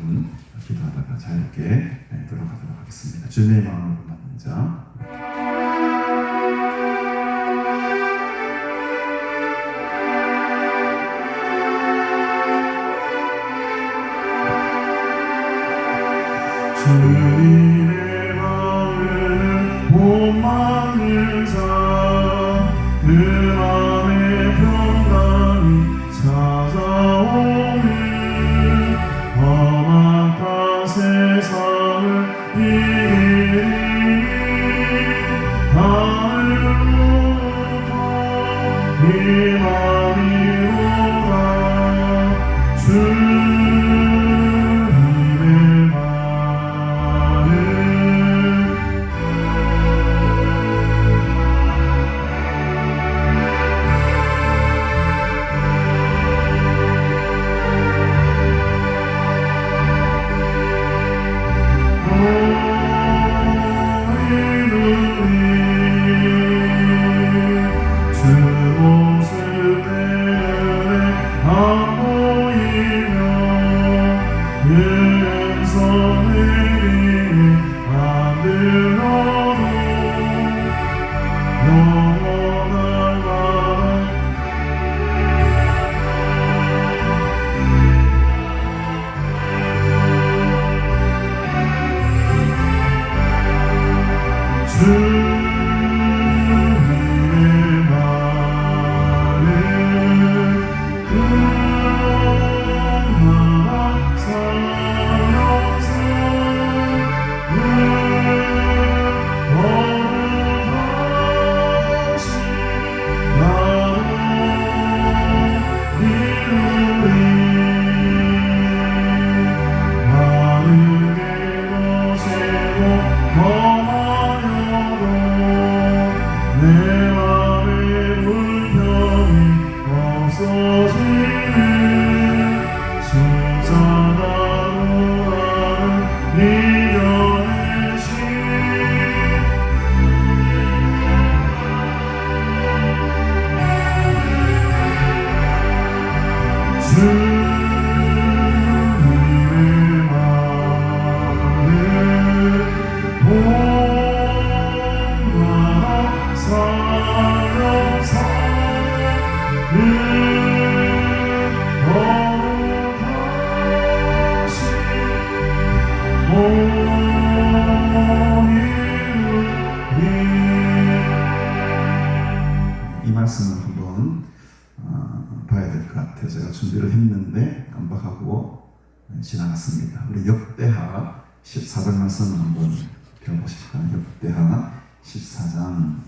기도하다가 자유롭게 들어가도록 하겠습니다. 주님의 마음을 본받는 자. 주님의 마음을 본받는 자, 그 맘에 평강이 찾아오는 험악한 세상을 이기니 하늘로부터 희망이로다. 이 말씀을 한번 봐야 될 것 같아요. 제가 준비를 했는데 깜빡하고 지나갔습니다. 우리 역대하 14장 말씀을 한번 배워보실까요? 역대하 14장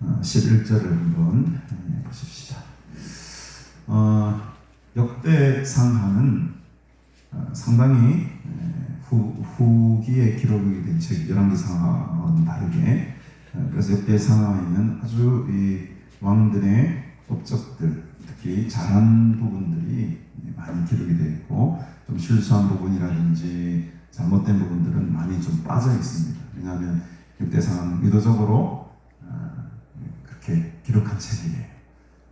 11절을 한번 보십시다. 역대상하는 상당히 후기에 기록이 된 책, 열왕기상하고는 다르게, 그래서 역대상하에는 아주 이 왕들의 업적들, 특히 잘한 부분들이 많이 기록이 되어 있고, 좀 실수한 부분이라든지 잘못된 부분들은 많이 좀 빠져 있습니다. 왜냐하면 역대상하는 의도적으로 그렇게 기록한 책이에요.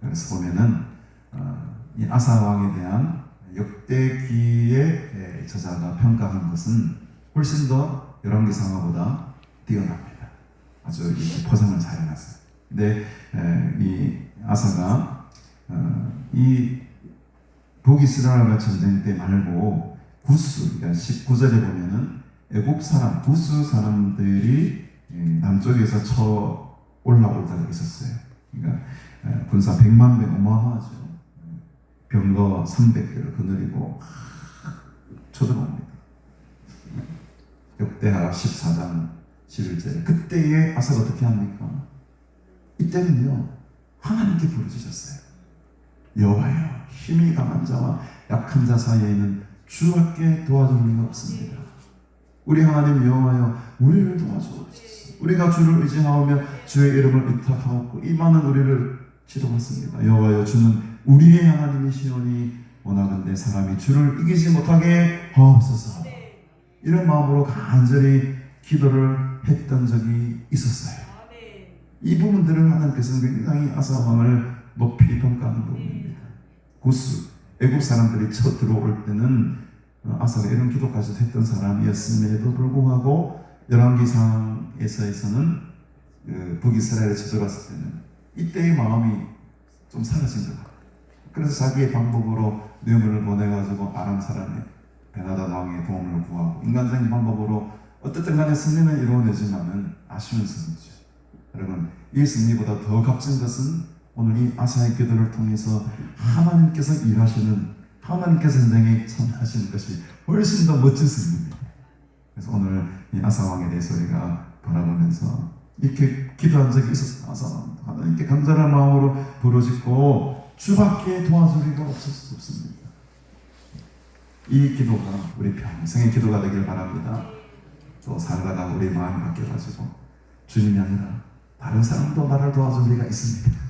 그래서 보면은 이 아사 왕에 대한 역대기의 저자가 평가한 것은 훨씬 더 열왕기상하보다 뛰어납니다. 아주 이렇게 포장을 잘 해놨어요. 근데 이 아사가 이 북이스라엘과 전쟁 때 말고 구스, 그러니까 19절에 보면은 애국 사람, 구스 사람들이 남쪽에서 쳐 올라올 때가 있었어요. 그러니까 군사 100만 명 어마어마하죠. 병거 300대를 거느리고 쳐들어옵니다. 역대하 14장 11절. 그때의 아사가 어떻게 합니까? 이때는요, 하나님께 부르짖었어요. 여호와여, 힘이 강한 자와 약한 자 사이에는 주밖에 도와줄 리가 없습니다. 우리 하나님 여호와여, 우리를 도와주옵소서. 우리가 주를 의지하오며 주의 이름을 의탁하옵고 이 많은 우리를 지도받습니다. 여호와여, 주는 우리의 하나님이시오니 원하건대 사람이 주를 이기지 못하게 하옵소서. 이런 마음으로 간절히 기도를 했던 적이 있었어요. 이 부분들을 하나님께서는 굉장히 아사 왕을 높이 평가하는 부분입니다. 구스, 애국 사람들이 쳐 들어올 때는 아사가 이런 기도까지 했던 사람이었음에도 불구하고 열왕기상에서는 북이스라엘에 쳐들어갔을 때는 이때의 마음이 좀 사라진 것 같아요. 그래서 자기의 방법으로 뇌물을 보내가지고 아람 사람의 베나단 왕의 도움을 구하고 인간적인 방법으로 어쨌든 간에 승리는 이루어내지만은 아쉬운 승리죠. 여러분, 이 승리보다 더 값진 것은 오늘 이 아사의 기도를 통해서 하나님께서 일하시는, 하나님께서 전쟁에 참여하시는 것이 훨씬 더 멋진 승리입니다. 그래서 오늘 이 아사 왕에 대해서 우리가 바라보면서 이렇게 기도한 적이 있었어요. 아사 왕, 하나님께 간절한 마음으로 부르짖고 주밖에 도와줄 리가 없을 수 없습니다. 이 기도가 우리 평생의 기도가 되길 바랍니다. 또 살다가 우리 마음이 바뀌어가지고 주님이 아니라 다른 사람도 나를 도와줄 리가 있습니다.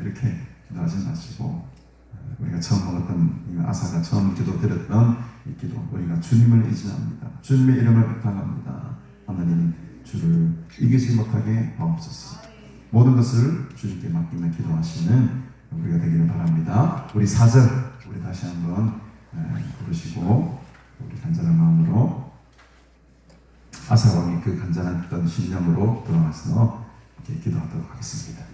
이렇게 기도하지 마시고 우리가 처음 먹었던 아사가 처음 기도드렸던 이 기도, 우리가 주님을 의지합니다. 주님의 이름을 부탁합니다. 하나님, 주를 이기지 못하게 하옵소서. 모든 것을 주님께 맡기며 기도하시는 우리가 되기를 바랍니다. 우리 4절 우리 다시 한번 부르시고 우리 간절한 마음으로 아사 왕이 그 간절했던 신념으로 들어가서 이렇게 기도하도록 하겠습니다.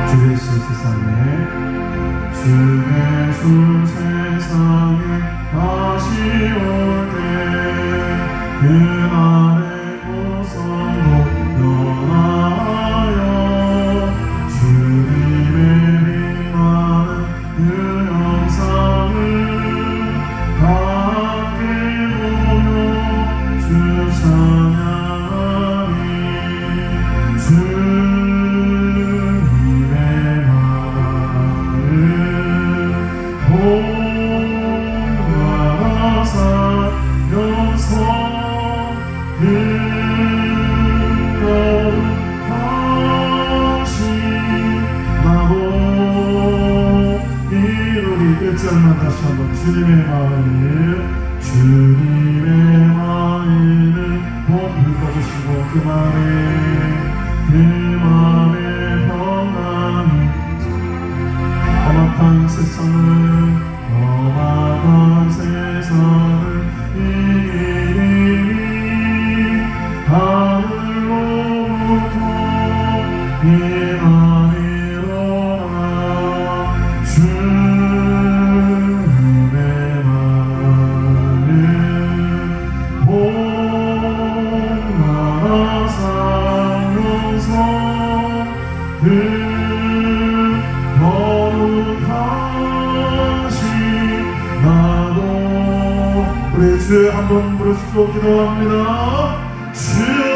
주 예수 세상에, 주 예수 세상에 다시 올 때 그날의 고성도 변하여 주님의 빛나는 그 영상을 함께 보며 주 찬양하리. 주님의 나라를 영성 끝절만 다시 한번 주님의 마음을 봄을 꺼주시고 그 마음에 평안이 험악한 세상을 이기니 하늘로부터 임하리로다. 주님의 말은 복나라 상영성 그 거룩하신 나도. 우리 주에 한번 부르시고 기도합니다. 주여,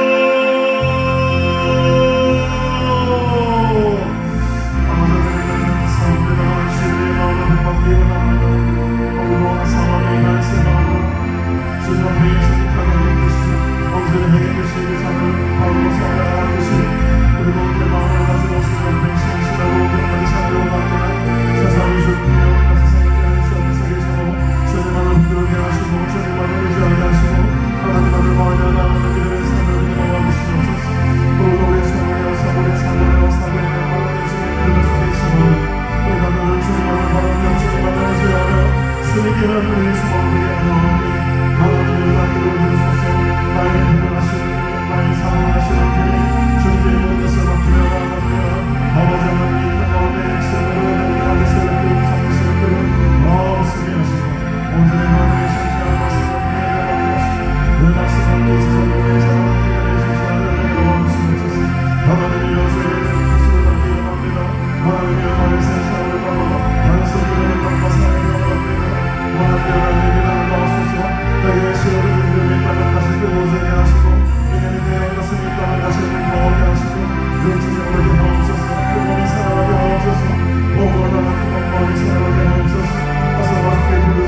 나의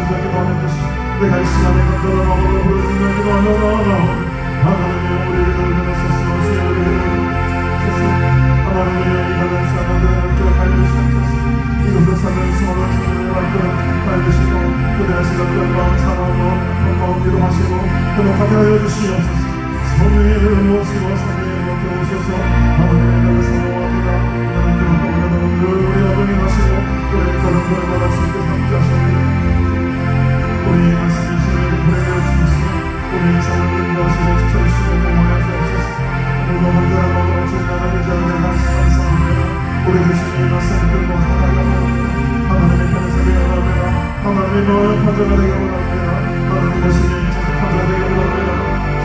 주셔서 기도하는 것이 내가 이 시간에 간절한 마음으로 부르짖는 기도하노라. 하나님의 우리를 들으소서. 주여 우리를 들으소서. 하나님의 이 가는 사람들을 함께 살리시옵소서. 이곳에 사는 수많은 사람들을 함께 살리시고 그들의 시간들 마음 사랑으로 마음 기도하시고 행복하게 하여 주시옵소서. 성령을 모시고 성령을 모셔서 하나님의 나를 사랑합니다. 하나님의 우리 아버지 하시고 우리 가정들마다 주께 함께 하시옵니다. 우리 말씀을 진리를 보내려 주시옵소서. 우리 삶을 인도하시고 지켜주시고 공헌해 주옵소서. 오늘 먼저라 먹으러 주님 하나님의 자녀를 감사합니다. 우리 주님의 말씀을 들고 하나님의 편에 서기 원합니다. 하나님의 너의 판자가 되기 원합니다. 하나님의 신의 판자가 되기 원합니다.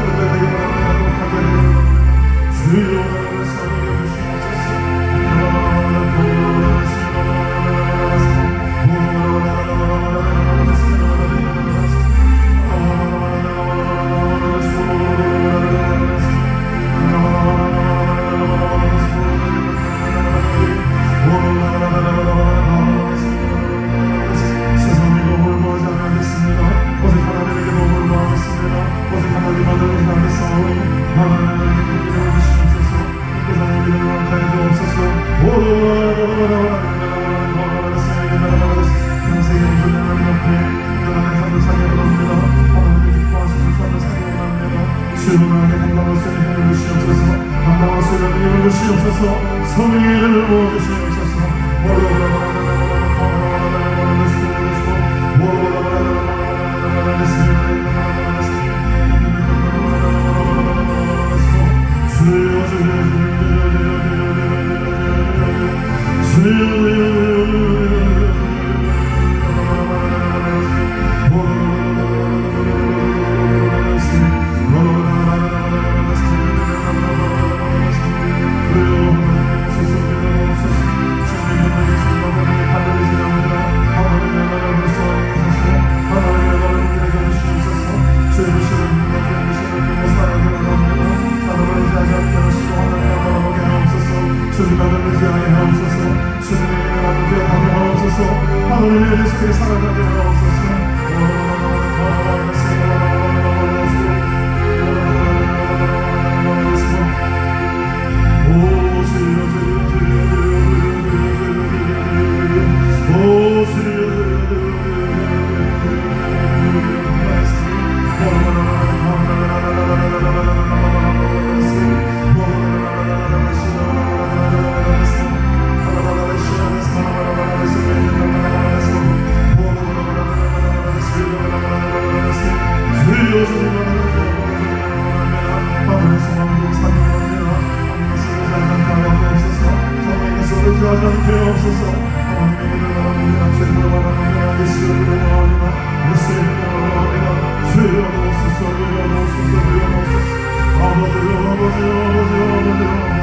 판자가 되기 원합니다. 판자가 되기 원합니다. 주여 나를 사랑해 주시옵소서. 성령을 모으시옵소서. 하나님의 예수께 살아가게 하옵소서. 아버지